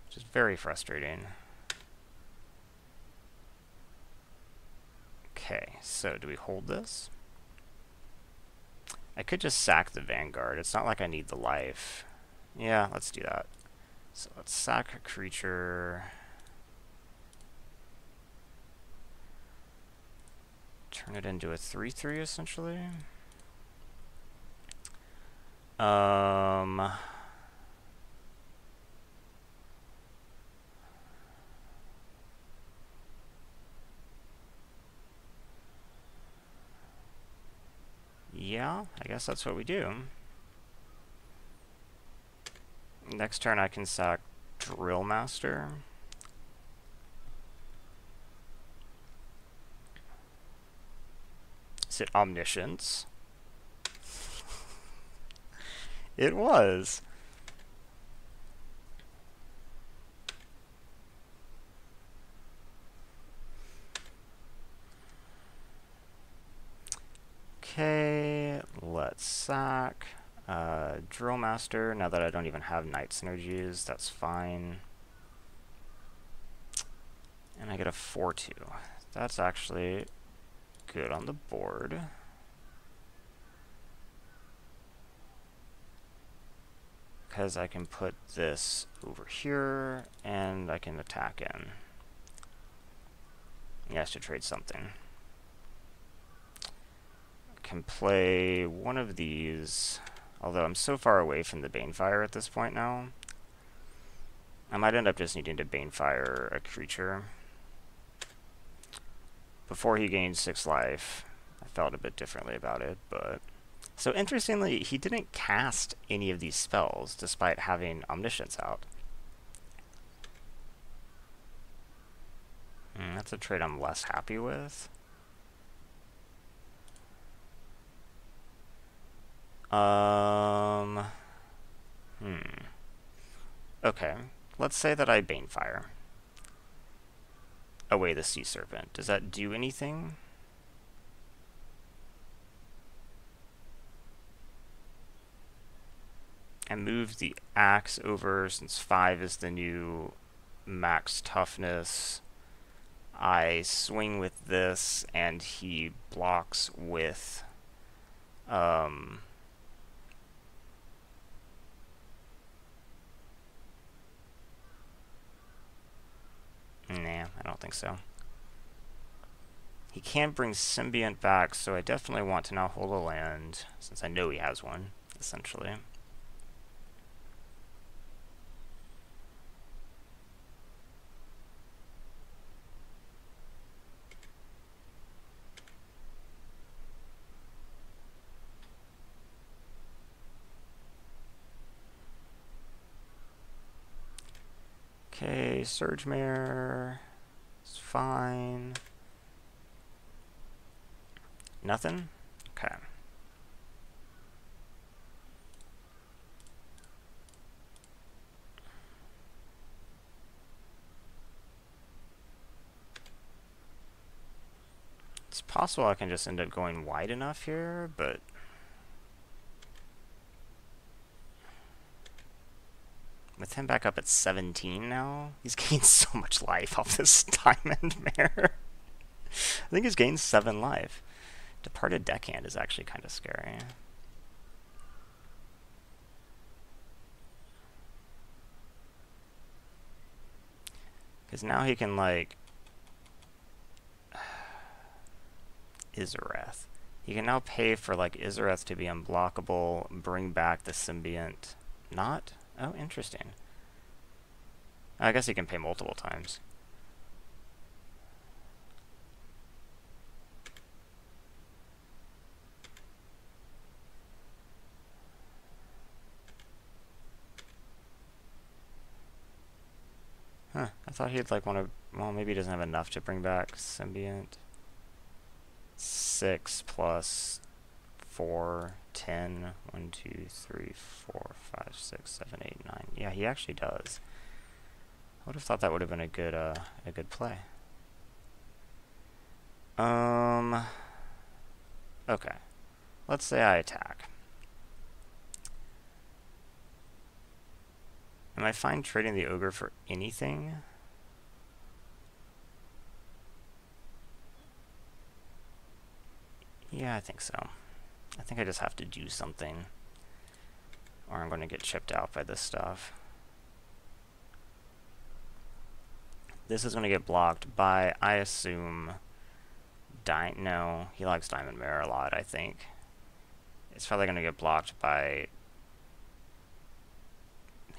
which is very frustrating. Okay, so do we hold this? I could just sack the Vanguard. It's not like I need the life. Yeah, let's do that. So let's sack a creature. Turn it into a 3/3 essentially. Yeah, I guess that's what we do. Next turn I can sack Drill Master. Is it Omniscience? It was. Okay, let's sack Drill Master. Now that I don't even have Night Synergies, that's fine. And I get a 4/2. That's actually good on the board. Because I can put this over here, and I can attack in. He has to trade something. Can play one of these, although I'm so far away from the Banefire at this point now. I might end up just needing to Banefire a creature. Before he gained 6 life, I felt a bit differently about it, but... So interestingly, he didn't cast any of these spells, despite having Omniscience out. That's a trade I'm less happy with. Okay, let's say that I Banefire away the Sea Serpent. Does that do anything? I move the axe over since 5 is the new max toughness. I swing with this and he blocks with nah, I don't think so. He can't bring Symbiont back, so I definitely want to now hold a land, since I know he has one, essentially. Okay, Surge Mare is fine. Nothing? Okay. It's possible I can just end up going wide enough here, but... With him back up at 17 now, he's gained so much life off this Diamond Mare. I think he's gained 7 life. Departed Deckhand is actually kind of scary. Because now he can, like... Izareth. He can now pay for, like, Izareth to be unblockable, bring back the Symbiont. Not? Oh, interesting. I guess he can pay multiple times. Huh, I thought he'd like want to... Well, maybe he doesn't have enough to bring back Symbiont. 6 plus 4, 10. 1, 2, 3, 4, 5, 6, 7, 8, 9. Yeah, he actually does. I would have thought that would have been a good play. Okay. Let's say I attack. Am I fine trading the ogre for anything? Yeah, I think so. I think I just have to do something, or I'm going to get chipped out by this stuff. This is going to get blocked by, I assume, no, he likes Diamond Mare a lot, I think. It's probably going to get blocked by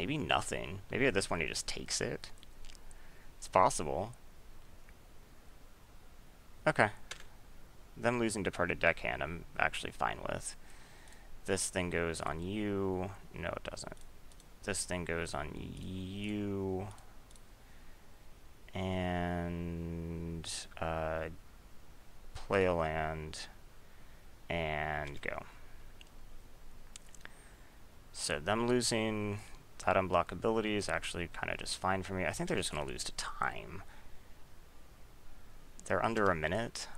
maybe nothing. Maybe at this point he just takes it. It's possible. Okay. Them losing Departed Deckhand, I'm actually fine with. This thing goes on you. No, it doesn't. This thing goes on you. And play a land and go. So them losing that unblockability is actually kind of just fine for me. I think they're just going to lose to time. They're under a minute.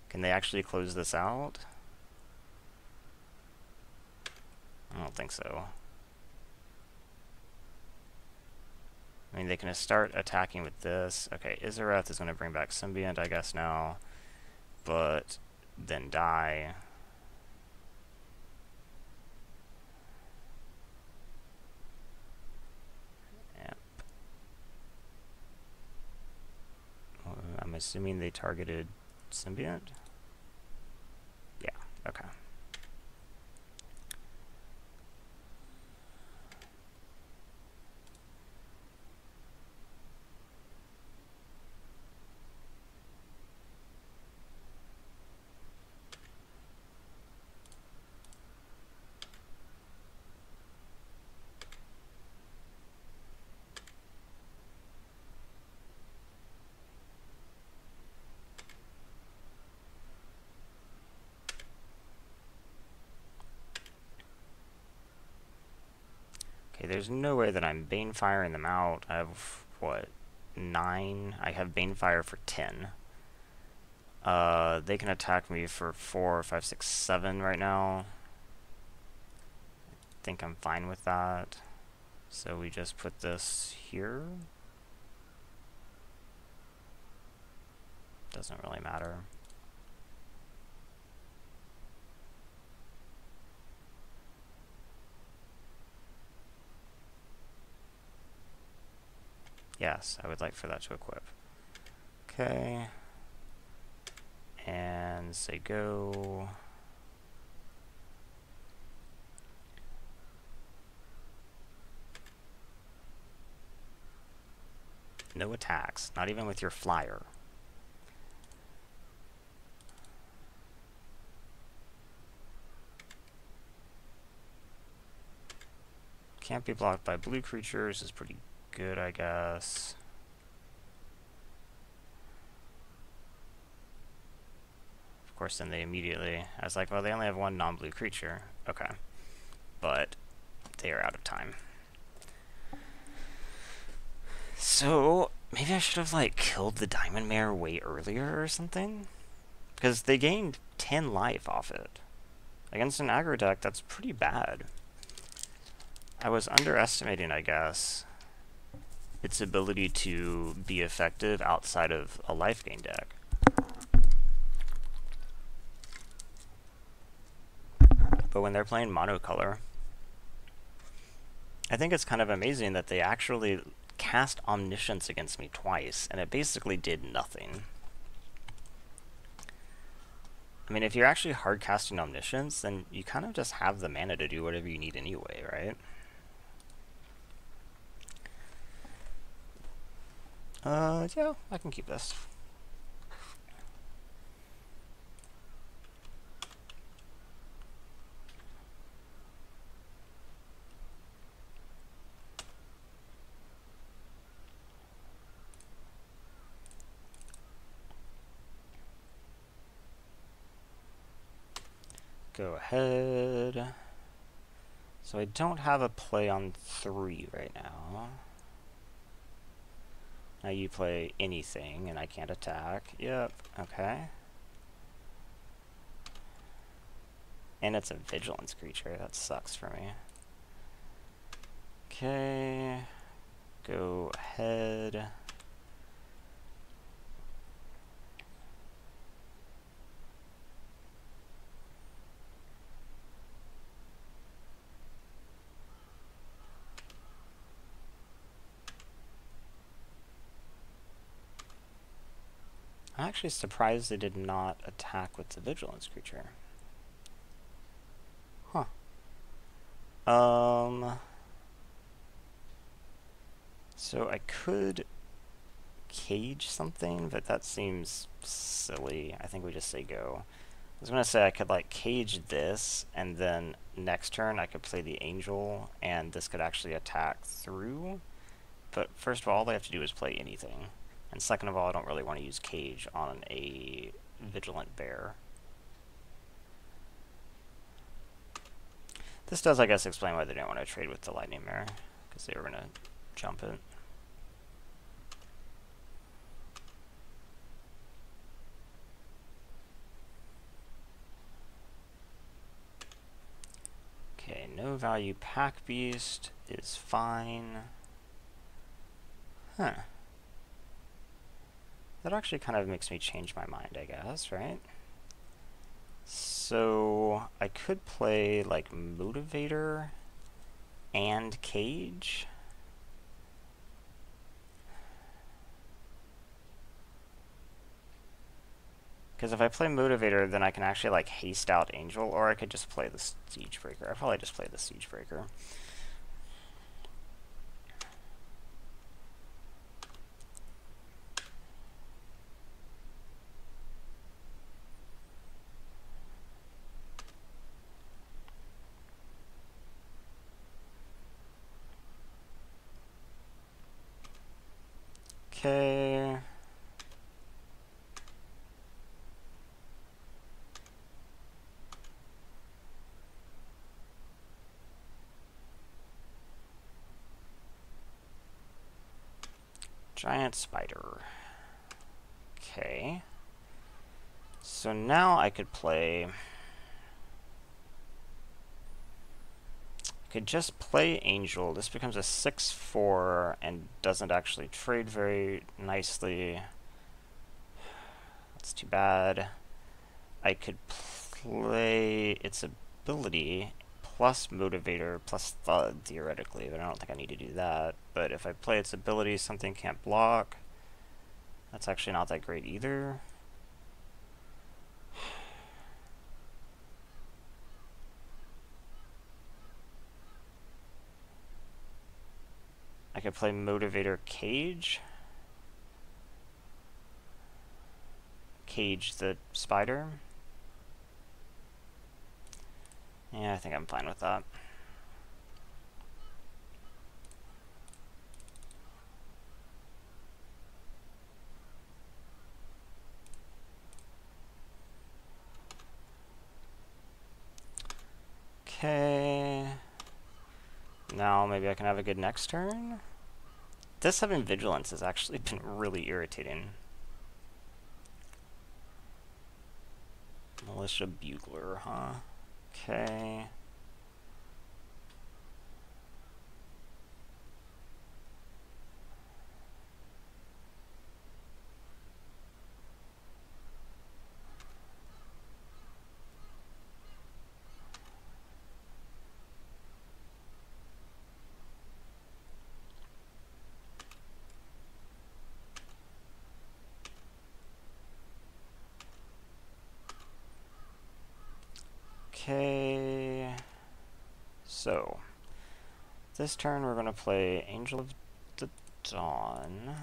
Can they actually close this out? I don't think so. I mean, they can start attacking with this. Okay, Izareth is going to bring back Symbiont, I guess, now. But then die. Yep. I'm assuming they targeted Symbiont? Yeah, okay. Okay, there's no way that I'm Banefiring them out. I have, what, 9? I have Banefire for 10. They can attack me for 4, 5, 6, 7 right now. I think I'm fine with that. So we just put this here. Doesn't really matter. Yes, I would like for that to equip. Okay. And say go. No attacks, not even with your flyer. Can't be blocked by blue creatures is pretty good, I guess. Of course, then they immediately... I was like, well, they only have one non-blue creature. Okay. But they are out of time. So, maybe I should have, like, killed the Diamond Mare way earlier or something? Because they gained 10 life off it. Against an aggro deck, that's pretty bad. I was underestimating, I guess, its ability to be effective outside of a life gain deck. But when they're playing monocolor, I think it's kind of amazing that they actually cast Omniscience against me twice, and it basically did nothing. I mean, if you're actually hard casting Omniscience, then you kind of just have the mana to do whatever you need anyway, right? Yeah, I can keep this. Go ahead. So I don't have a play on 3 right now. Now you play anything, and I can't attack. Yep, okay. And it's a vigilance creature. That sucks for me. Okay. Go ahead. I'm actually surprised they did not attack with the vigilance creature. Huh. So I could cage something, but that seems silly. I think we just say go. I was gonna say I could like cage this, and then next turn I could play the angel, and this could actually attack through. But first of all they have to do is play anything. And second of all, I don't really want to use cage on a vigilant bear. This does, I guess, explain why they didn't want to trade with the lightning mirror, because they were going to jump it. Okay, no value pack beast is fine. Huh. That actually kind of makes me change my mind, I guess, right? So I could play like Motivator and Cage. Because if I play Motivator, then I can actually like haste out Angel, or I could just play the Siegebreaker. I'd probably just play the Siegebreaker. Okay. Giant spider. Okay. So now I could play... I could just play Angel. This becomes a 6/4 and doesn't actually trade very nicely. That's too bad. I could play its ability plus Motivator plus Thud, theoretically, but I don't think I need to do that. But if I play its ability, something can't block. That's actually not that great either. I could play Motivator Cage. Cage the spider. Yeah, I think I'm fine with that. Okay. Now maybe I can have a good next turn. This having Vigilance has actually been really irritating. Militia Bugler, huh? Okay. Okay, so this turn we're going to play Angel of the Dawn.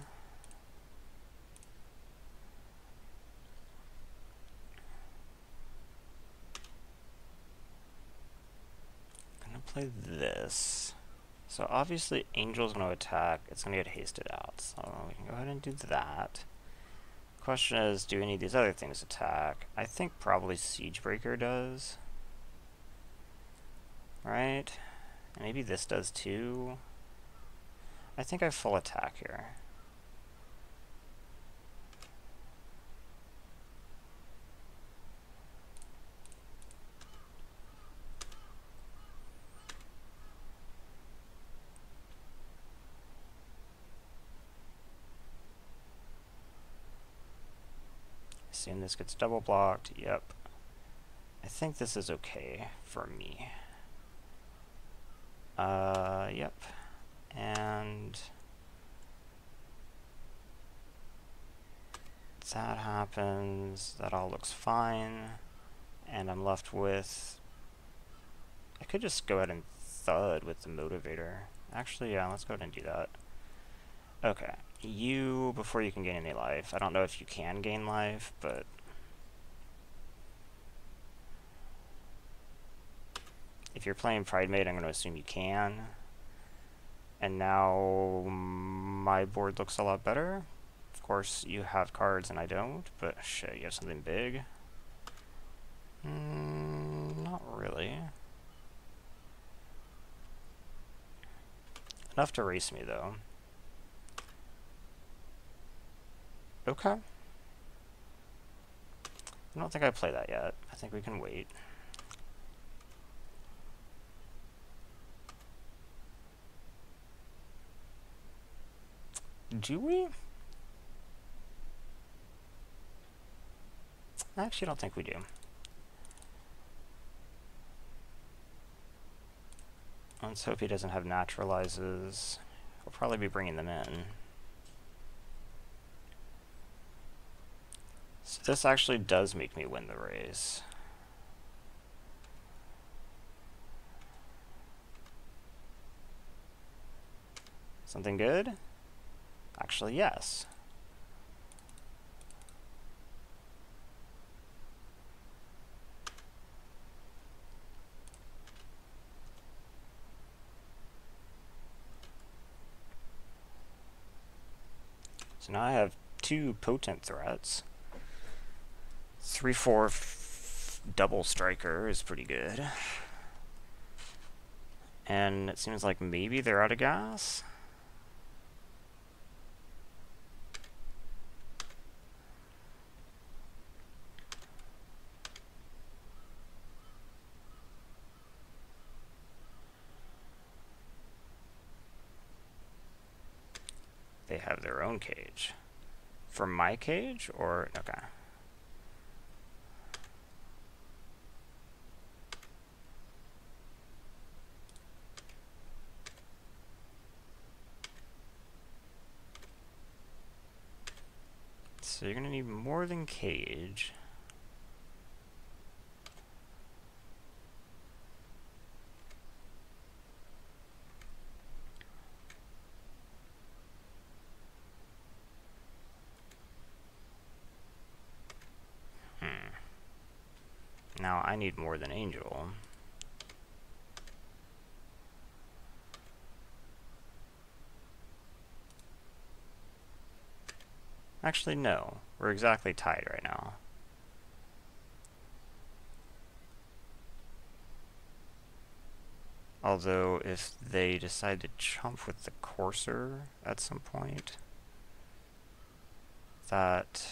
I'm going to play this. So obviously Angel's going to attack, it's going to get hasted out, so we can go ahead and do that. Question is, do any of these other things attack? I think probably Siegebreaker does. Right? And maybe this does too. I think I have full attack here. Assume this gets double blocked. Yep. I think this is okay for me. Yep. And let's that happens, that all looks fine, and I'm left with... I could just go ahead and thud with the motivator. Actually, yeah, let's go ahead and do that. Okay, you, before you can gain any life, I don't know if you can gain life, but... if you're playing Pridemate, I'm going to assume you can. And now my board looks a lot better. Of course, you have cards and I don't, but shit, you have something big. Not really. Enough to race me, though. Okay. I don't think I play that yet. I think we can wait. Do we? I actually don't think we do. Let's hope he doesn't have naturalizes. We'll probably be bringing them in. So this actually does make me win the race. Something good? Actually, yes. So now I have two potent threats. 3/4 double striker is pretty good. And it seems like maybe they're out of gas. They have their own cage. For my cage, or... okay. So you're gonna need more than cage. Now I need more than Angel. Actually, no. We're exactly tied right now. Although, if they decide to chump with the Courser at some point, that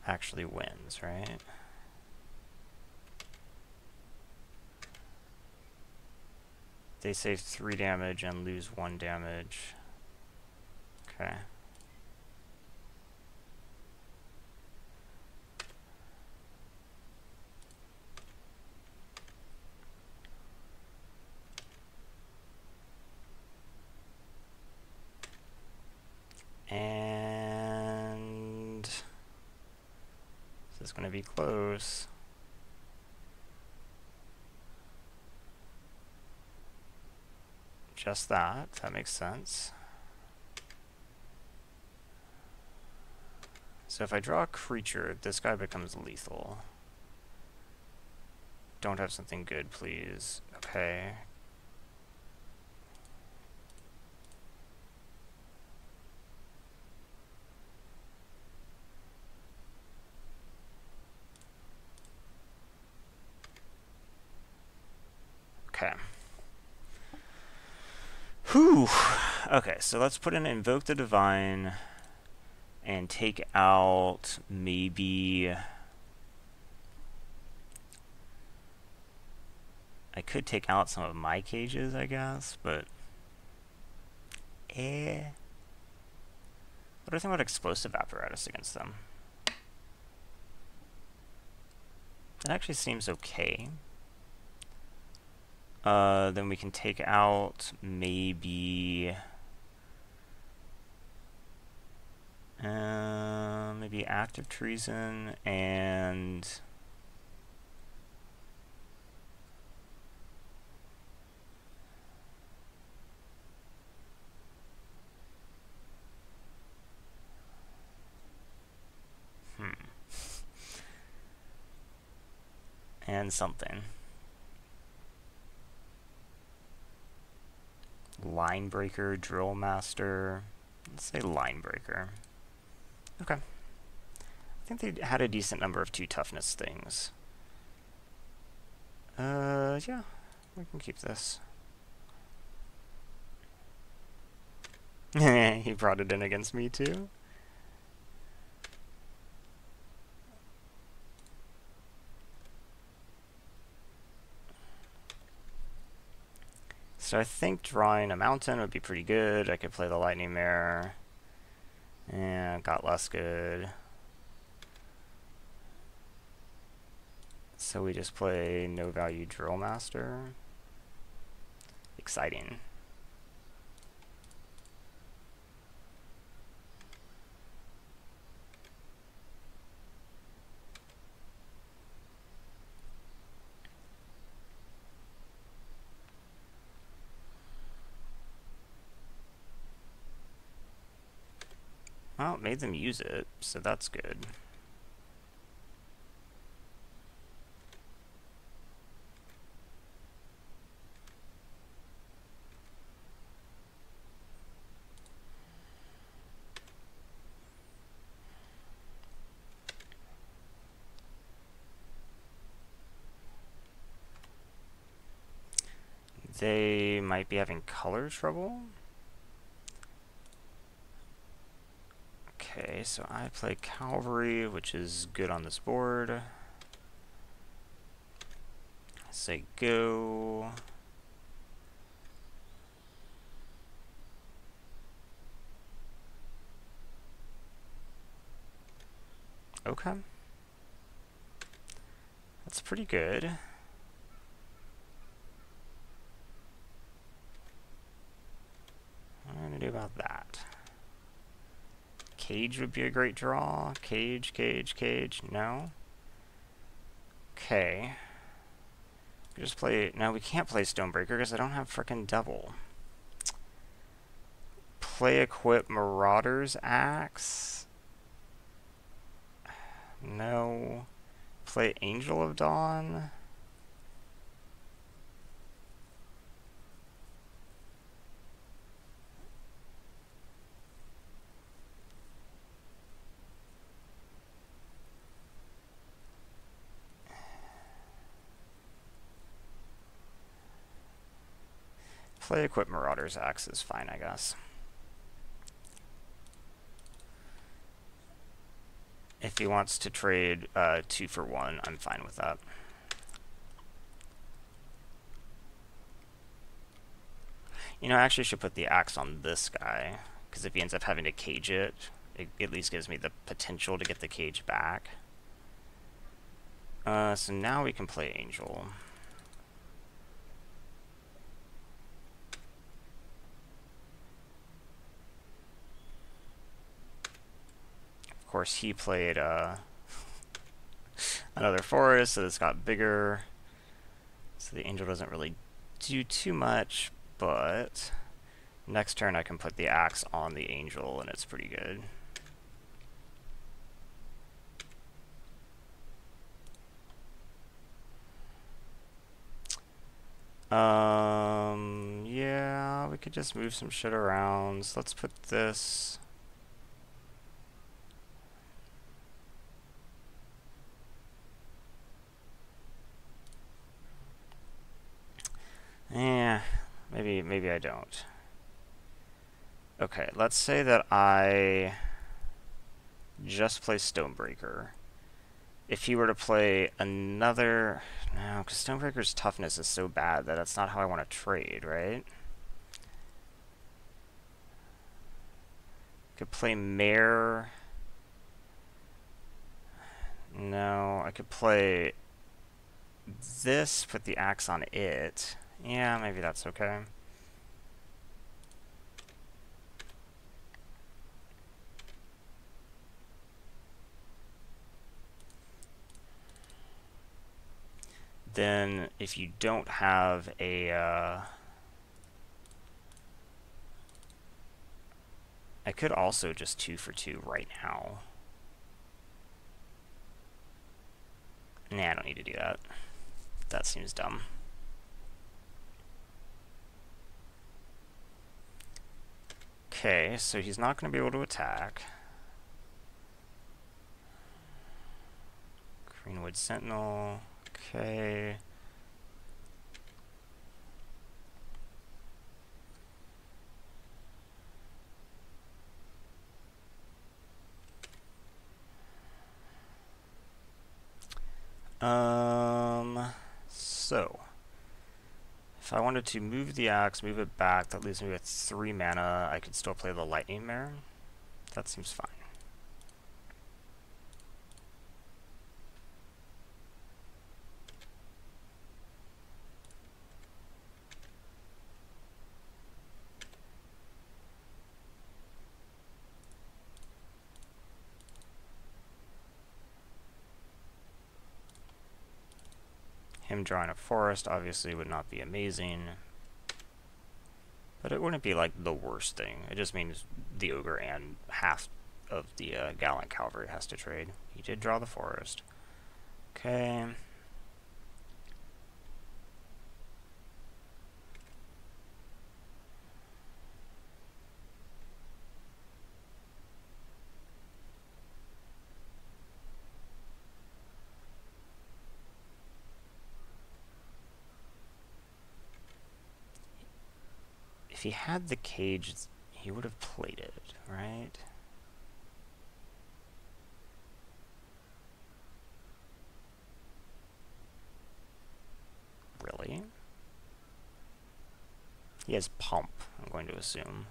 actually wins, right? They save 3 damage and lose 1 damage. Okay. And this is going to be close. Just that. That makes sense. So if I draw a creature, this guy becomes lethal. Don't have something good, please. Okay. Okay. Whew. Okay, so let's put in Invoke the Divine and take out maybe... I could take out some of my cages, I guess, but... What do I think about Explosive Apparatus against them? That actually seems okay. Then we can take out maybe maybe active treason and and something. Line breaker, drill master. Let's say line breaker. Okay. I think they had a decent number of 2 toughness things. Yeah, we can keep this. He brought it in against me too. So I think drawing a mountain would be pretty good. I could play the lightning mare. And got less good. So we just play no value drill master. Exciting. Well, it made them use it, so that's good. They might be having color trouble. Okay, so I play cavalry, which is good on this board. I say go. Okay. That's pretty good. What am I going to do about that? Cage would be a great draw. Cage, cage, cage. No. Okay. We just play... No, we can't play Stonebreaker because I don't have frickin' double. Play equip Marauder's Axe. No. Play Angel of Dawn. Play equip Marauder's Axe is fine, I guess. If he wants to trade 2 for 1, I'm fine with that. You know, I actually should put the axe on this guy, because if he ends up having to cage it, it at least gives me the potential to get the cage back. So now we can play Angel. Of course, he played another forest, so it's got bigger. So the Angel doesn't really do too much, but next turn I can put the axe on the Angel, and it's pretty good. Yeah, we could just move some shit around. So let's put this. Yeah, maybe I don't. Okay, let's say that I just play Stonebreaker. If he were to play another... No, because Stonebreaker's toughness is so bad that that's not how I want to trade, right? Could play Mare. No, I could play this, put the axe on it. Yeah, maybe that's okay. Then if you don't have a... I could also just 2 for 2 right now. Nah, I don't need to do that. That seems dumb. Okay, so he's not going to be able to attack. Greenwood Sentinel. Okay. So if I wanted to move the axe, move it back, that leaves me with 3 mana. I could still play the Lightning Mare. That seems fine. Him drawing a forest obviously would not be amazing, but it wouldn't be like the worst thing. It just means the ogre and half of the gallant cavalry has to trade. He did draw the forest. Okay. If he had the cage, he would have played it, right? Really? He has pump, I'm going to assume.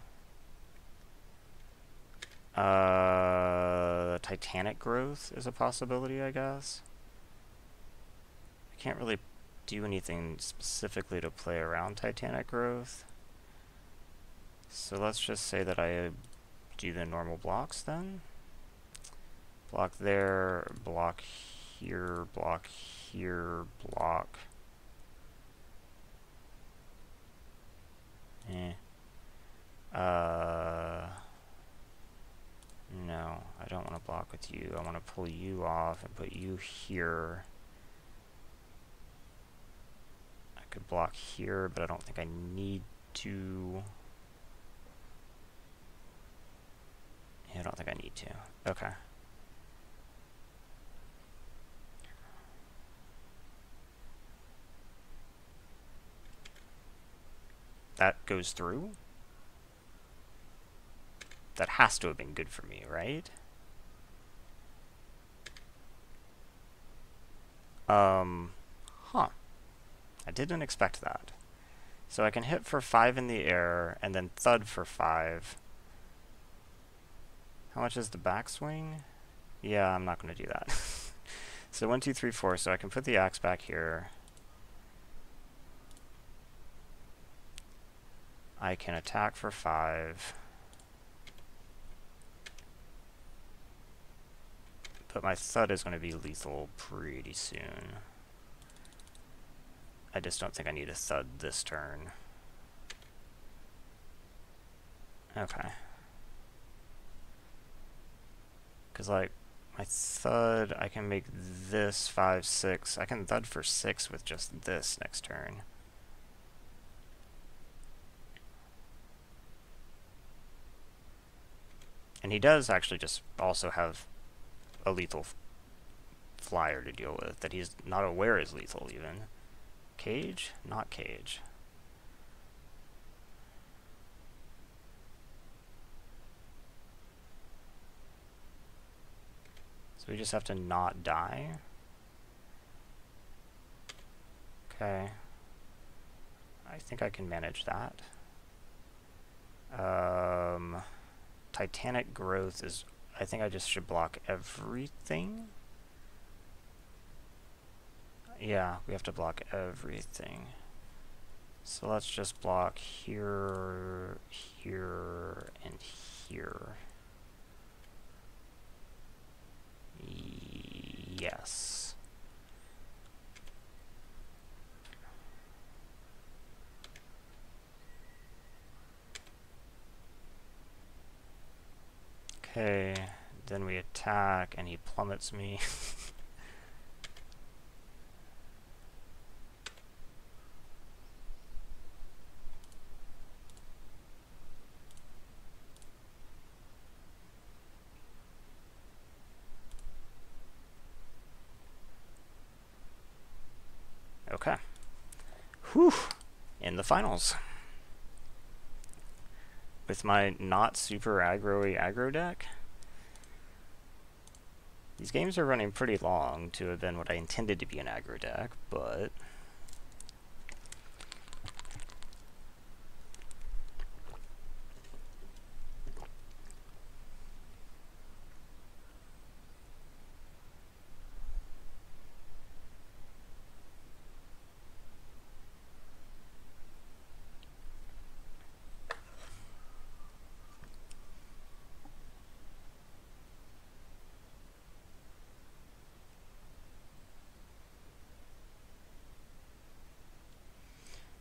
Titanic growth is a possibility, I guess. I can't really do anything specifically to play around Titanic growth. So let's just say that I do the normal blocks then. Block there, block here, block here, block. No, I don't want to block with you. I want to pull you off and put you here. I could block here, but I don't think I need to. Yeah, I don't think I need to. Okay. That goes through? That has to have been good for me, right? Huh. I didn't expect that. So I can hit for 5 in the air, and then thud for 5. How much is the backswing? Yeah, I'm not going to do that. So 1, 2, 3, 4, so I can put the axe back here. I can attack for 5. But my thud is going to be lethal pretty soon. I just don't think I need a thud this turn. Okay. Because, like, my thud, I can make this 5, 6. I can thud for 6 with just this next turn. And he does actually just also have a lethal flyer to deal with that he's not aware is lethal even. Cage? Not cage. So we just have to not die. Okay. I think I can manage that. Titanic growth is... I think I just should block everything. Yeah, we have to block everything. So let's just block here, here, and here. Yes. Okay, then we attack and he plummets me. Okay. Whew! In the finals. With my not super aggro-y aggro deck. These games are running pretty long to have been what I intended to be an aggro deck, but...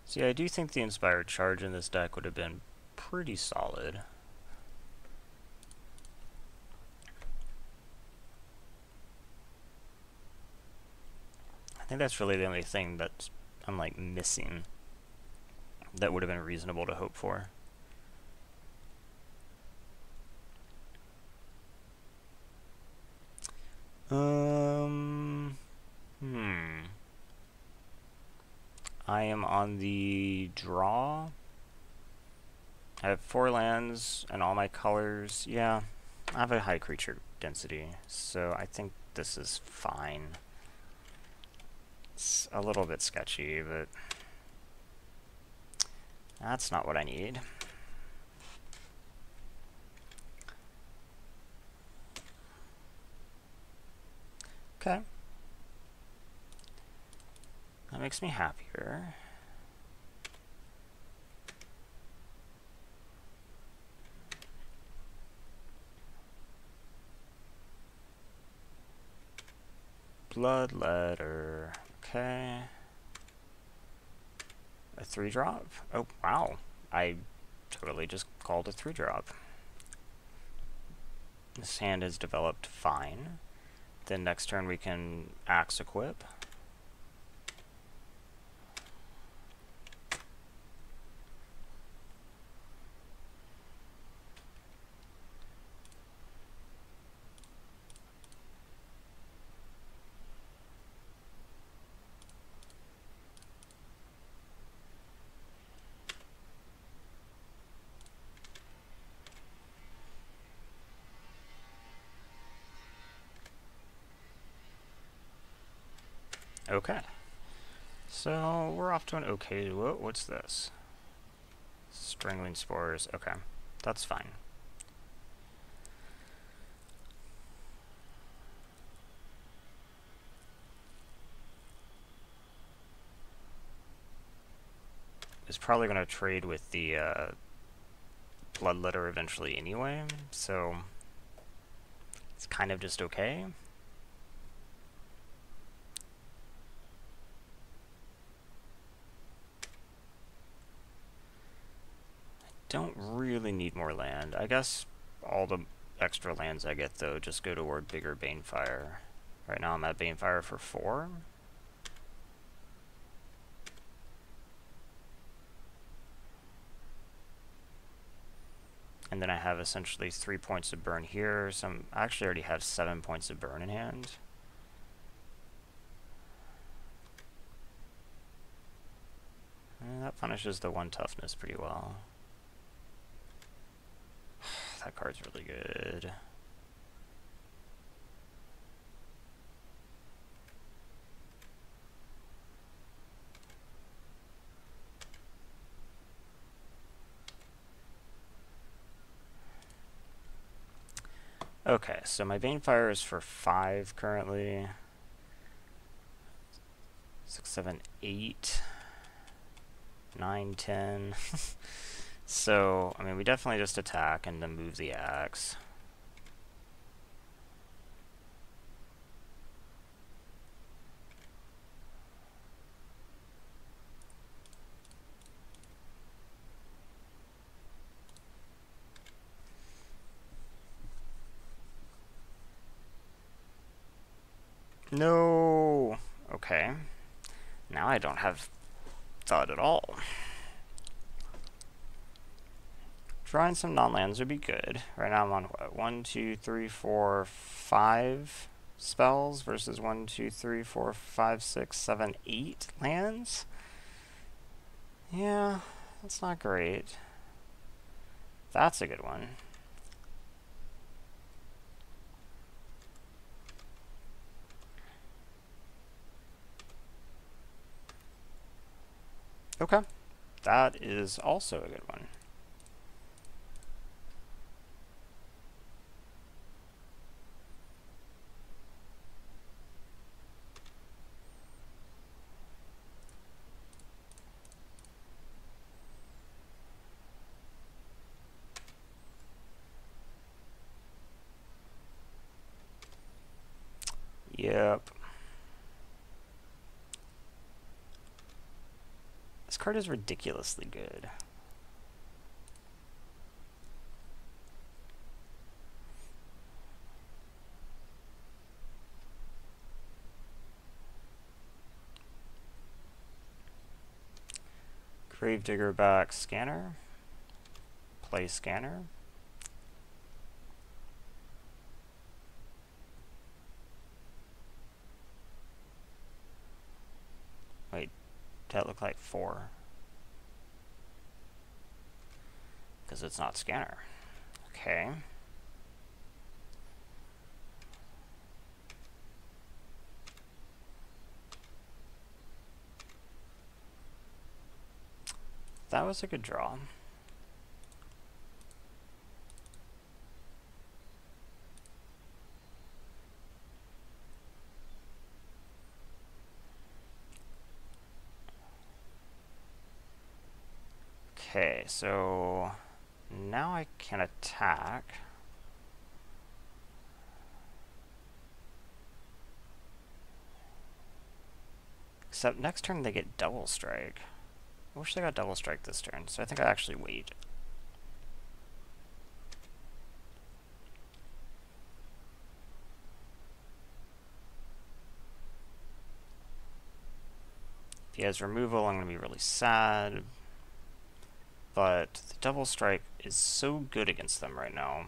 See, I do think the Inspired Charge in this deck would have been pretty solid. I think that's really the only thing that I'm like missing that would have been reasonable to hope for. I am on the draw. I have 4 lands and all my colors. Yeah, I have a high creature density, so I think this is fine. It's a little bit sketchy, but that's not what I need. Okay. That makes me happier. Bloodletter. Okay. A 3-drop? Oh, wow. I totally just called a 3-drop. This hand has developed fine. Then next turn we can Axe Equip. Okay. So we're off to an okay. What's this? Strangling Spores. Okay. That's fine. Is probably going to trade with the Bloodletter eventually anyway, so it's kind of just okay. Don't really need more land. I guess all the extra lands I get, though, just go toward bigger Banefire. Right now I'm at Banefire for 4. And then I have essentially 3 points of burn here. I actually already have 7 points of burn in hand. And that punishes the 1 toughness pretty well. That card's really good. Okay, so my Banefire is for 5 currently. 6, 7, 8, 9, 10. So, I mean, we definitely just attack and then move the axe. No! Okay. Now I don't have thought at all. Drawing some non-lands would be good. Right now I'm on what? 1, 2, 3, 4, 5 spells versus 1, 2, 3, 4, 5, 6, 7, 8 lands? Yeah, that's not great. That's a good one. Okay. That is also a good one. Yep. This card is ridiculously good. Gravedigger back scanner. Play scanner. Wait, that look like 4? Because it's not scanner. Okay. That was a good draw. Okay, so now I can attack. Except next turn they get double strike. I wish they got double strike this turn, so I think I actually wait. If he has removal, I'm going to be really sad. But the double strike is so good against them right now.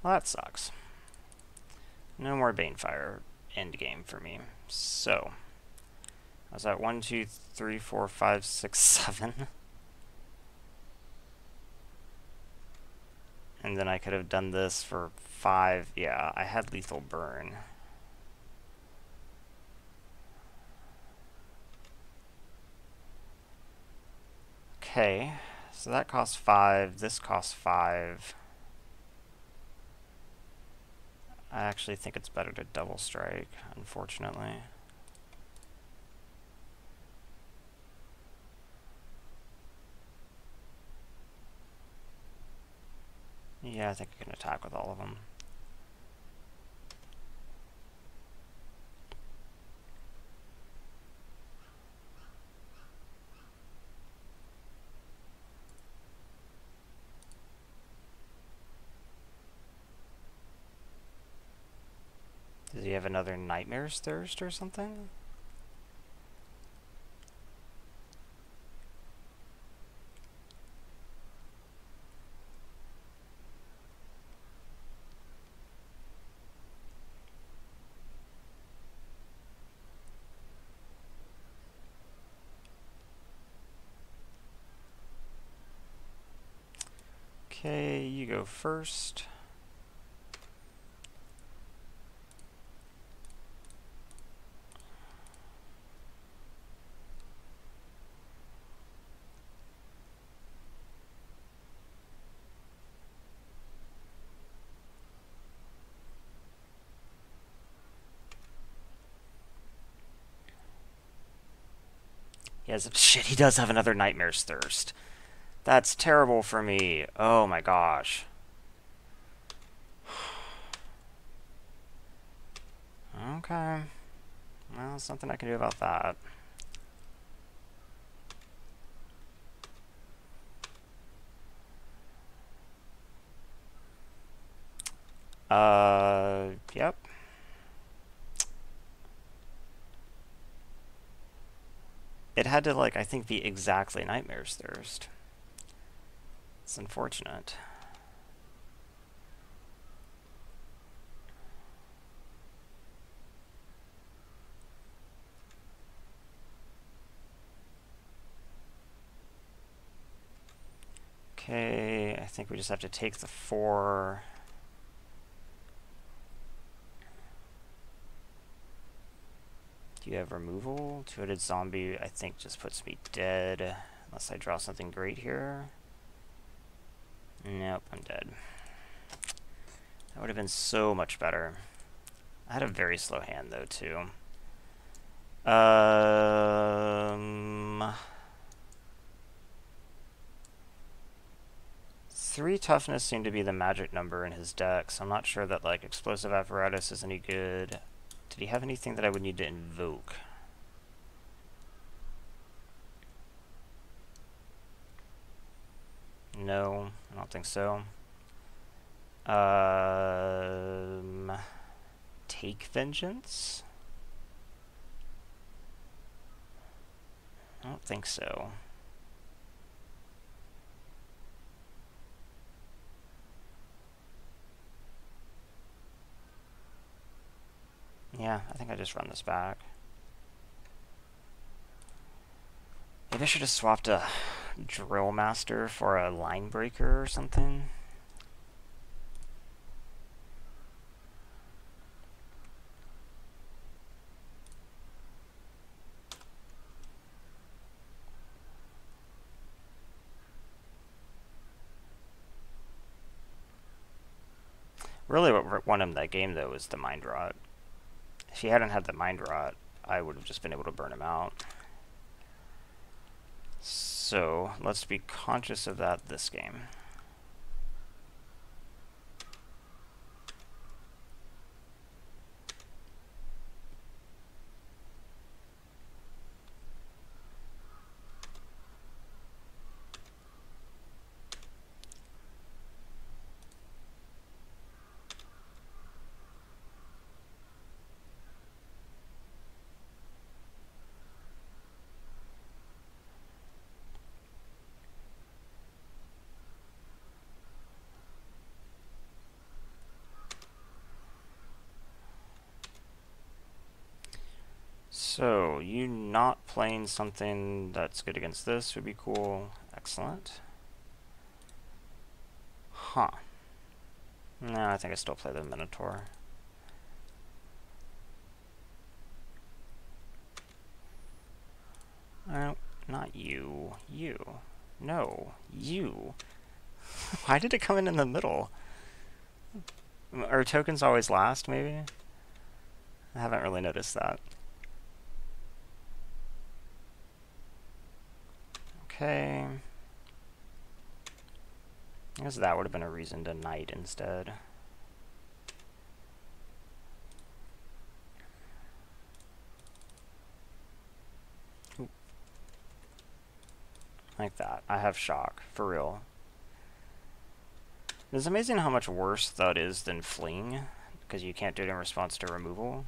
Well, that sucks. No more Banefire endgame for me. So, I was at 1, 2, 3, 4, 5, 6, 7. And then I could have done this for 5. Yeah, I had lethal burn. Okay, so that costs 5. This costs 5. I actually think it's better to double strike, unfortunately. Yeah, I think I can attack with all of them. Does he have another Nightmare's Thirst or something? Okay, you go first. He has shit, he does have another Nightmare's Thirst. That's terrible for me. Oh my gosh. Okay. Well, something I can do about that. Yep. It had to, like, I think be exactly Nightmare's Thirst. It's unfortunate. Okay, I think we just have to take the 4. Do you have removal? Two-headed zombie, I think, just puts me dead. Unless I draw something great here. Nope, I'm dead. That would have been so much better. I had a very slow hand, though, too. 3 toughness seemed to be the magic number in his deck, so I'm not sure that, like, explosive apparatus is any good. Did he have anything that I would need to invoke? No, I don't think so. Take Vengeance? I don't think so. Yeah, I think I just run this back. Maybe I should have swapped a Drill Master for a Line Breaker or something. Really what won him that game, though, was the Mind Rot. If he hadn't had the Mind Rot, I would have just been able to burn him out. So, let's be conscious of that this game. So, you not playing something that's good against this would be cool. Excellent. Huh. No, I think I still play the Minotaur. Not you. You. No. You. Why did it come in the middle? Are tokens always last, maybe? I haven't really noticed that. Okay. I guess that would have been a reason to knight instead. Ooh. Like that. I have shock, for real. It's amazing how much worse that is than fleeing, because you can't do it in response to removal.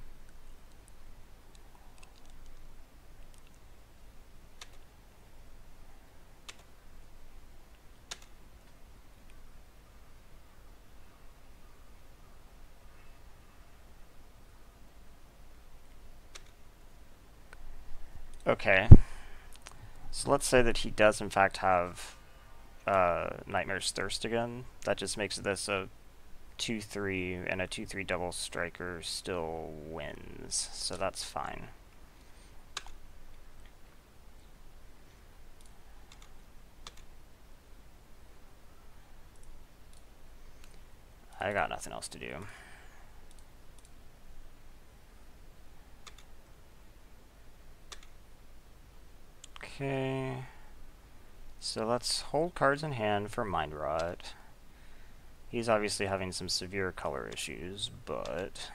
Okay, so let's say that he does in fact have Nightmare's Thirst again. That just makes this a 2-3, and a 2-3 double striker still wins, so that's fine. I got nothing else to do. Okay, so let's hold cards in hand for Mind Rot. He's obviously having some severe color issues, but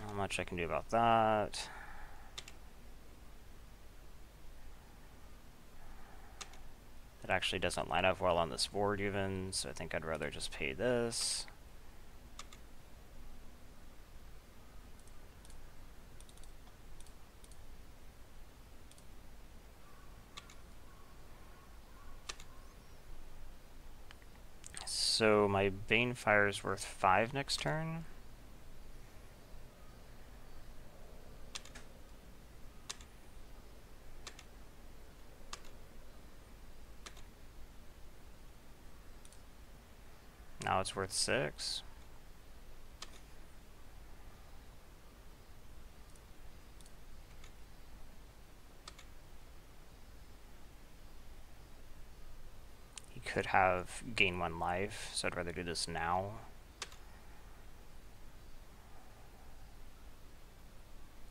Not much I can do about that. That actually doesn't line up well on this board even, so I think I'd rather just pay this. So my Banefire is worth 5 next turn. Now it's worth 6. He could have gain 1 life, so I'd rather do this now.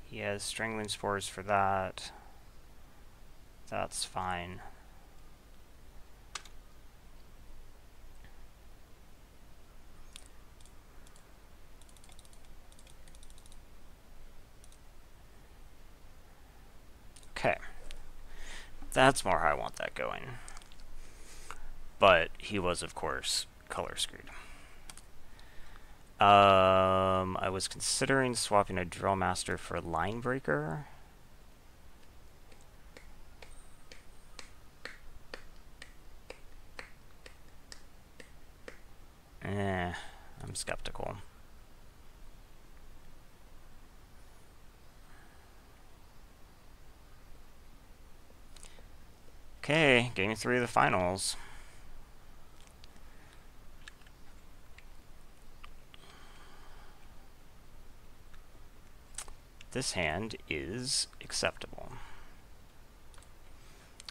He has Strangling Spores for that. That's fine. Okay. That's more how I want that going. But he was, of course, color screwed. I was considering swapping a Drill Master for a Line Breaker. I'm skeptical. Okay, game 3 of the finals. This hand is acceptable.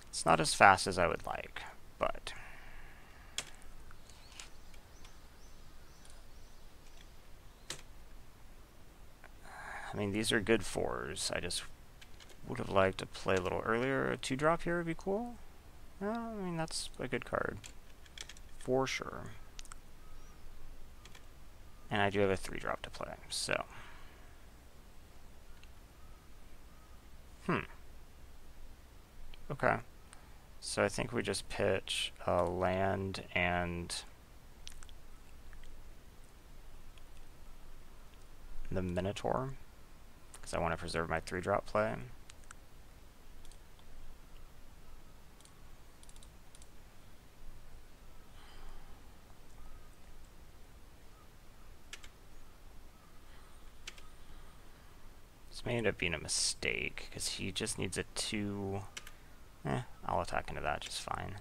It's not as fast as I would like, but I mean, these are good 4s. I just would have liked to play a little earlier. A 2-drop here would be cool. Well, I mean, that's a good card. For sure. And I do have a 3-drop to play, so. Okay. So I think we just pitch a land and the Minotaur, because I want to preserve my 3-drop play. This may end up being a mistake, because he just needs a 2. I'll attack into that just fine.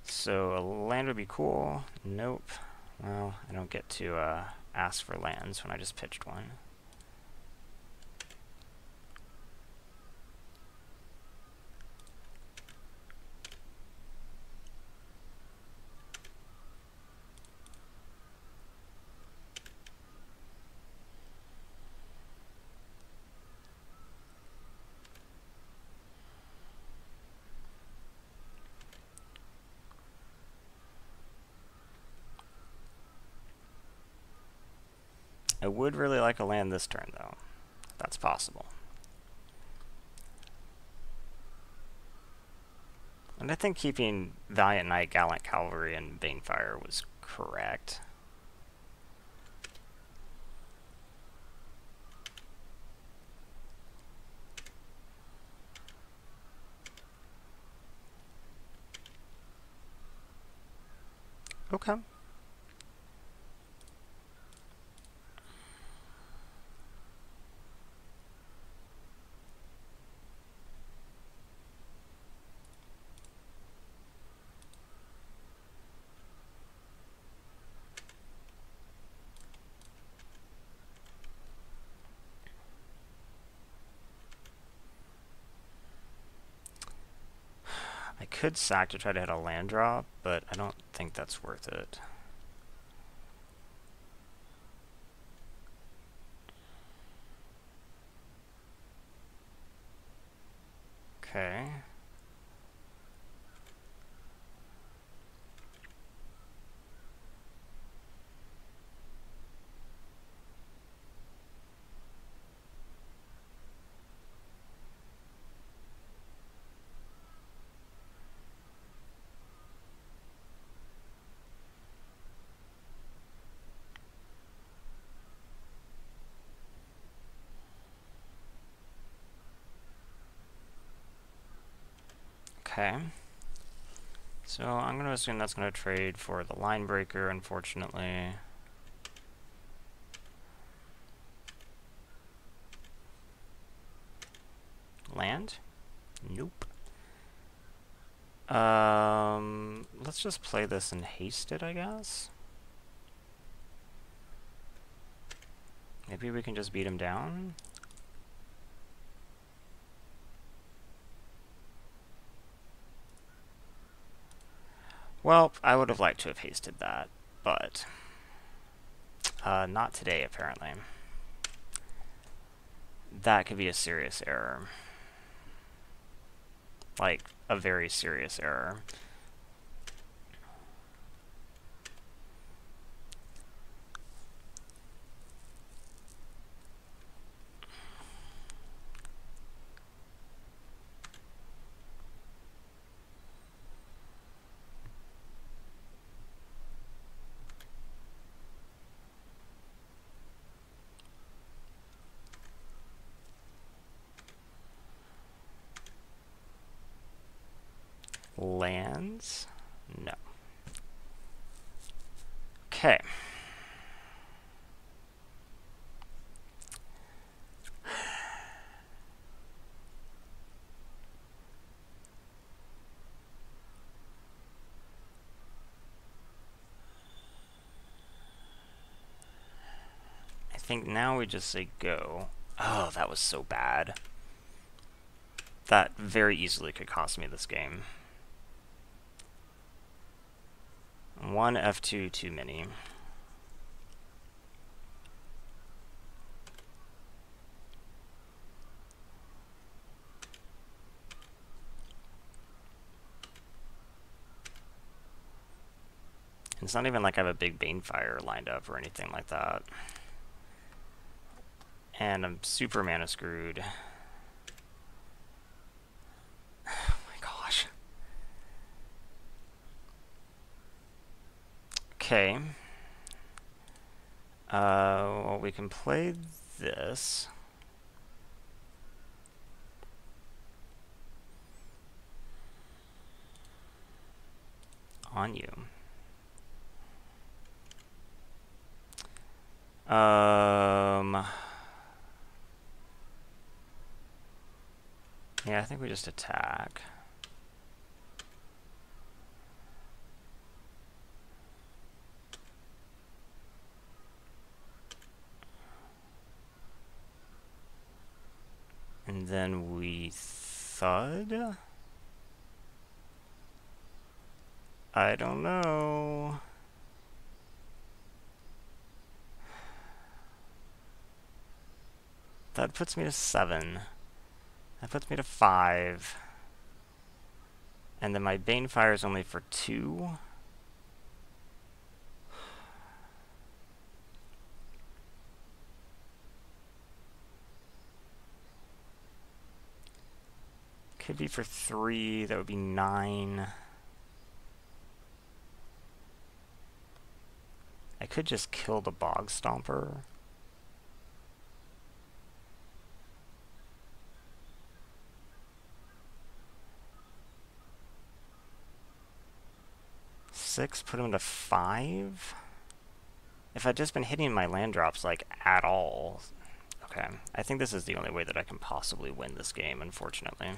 So a land would be cool. Nope. Well, I don't get to ask for lands when I just pitched one. I would really like a land this turn, though, if that's possible. And I think keeping Valiant Knight, Gallant Cavalry, and Banefire was correct. Okay. I could sack to try to hit a land drop, but I don't think that's worth it. Okay. Okay. So I'm going to assume that's going to trade for the line breaker, unfortunately. Land? Nope. Let's just play this and haste it, I guess. Maybe we can just beat him down. Well, I would have liked to have hasted that, but not today, apparently. That could be a serious error. Like, a very serious error. Lands? No. Okay. I think now we just say go. Oh, that was so bad. That very easily could cost me this game. One F2 too many. It's not even like I have a big Banefire lined up or anything like that. And I'm super mana screwed. Oh my gosh. Okay. Well, we can play this. On you. Yeah, I think we just attack. And then we thud? I don't know. That puts me to 7. That puts me to 5. And then my Banefire is only for 2. Could be for 3. That would be 9. I could just kill the Bog Stomper. Put him to 5. If I'd just been hitting my land drops like at all. Okay, I think this is the only way that I can possibly win this game, unfortunately.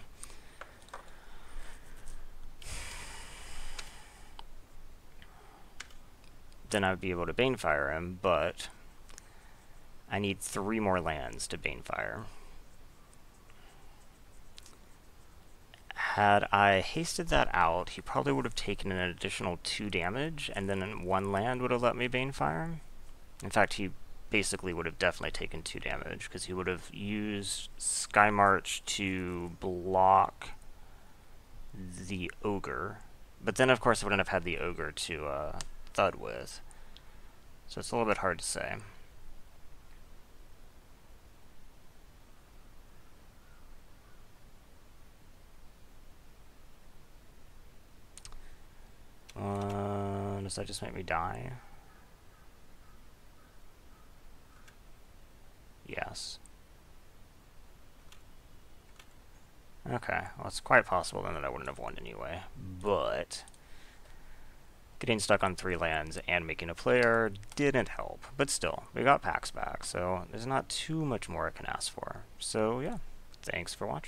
Then I would be able to Banefire him, but I need 3 more lands to Banefire. Had I hasted that out, he probably would have taken an additional 2 damage, and then 1 land would have let me Banefire. In fact, he basically would have definitely taken 2 damage, because he would have used Sky March to block the Ogre. But then, of course, I wouldn't have had the Ogre to thud with. So it's a little bit hard to say. Does that just make me die? Yes. Okay, well, it's quite possible then that I wouldn't have won anyway, but getting stuck on 3 lands and making a player didn't help. But still, we got packs back, so there's not too much more I can ask for. So yeah, thanks for watching.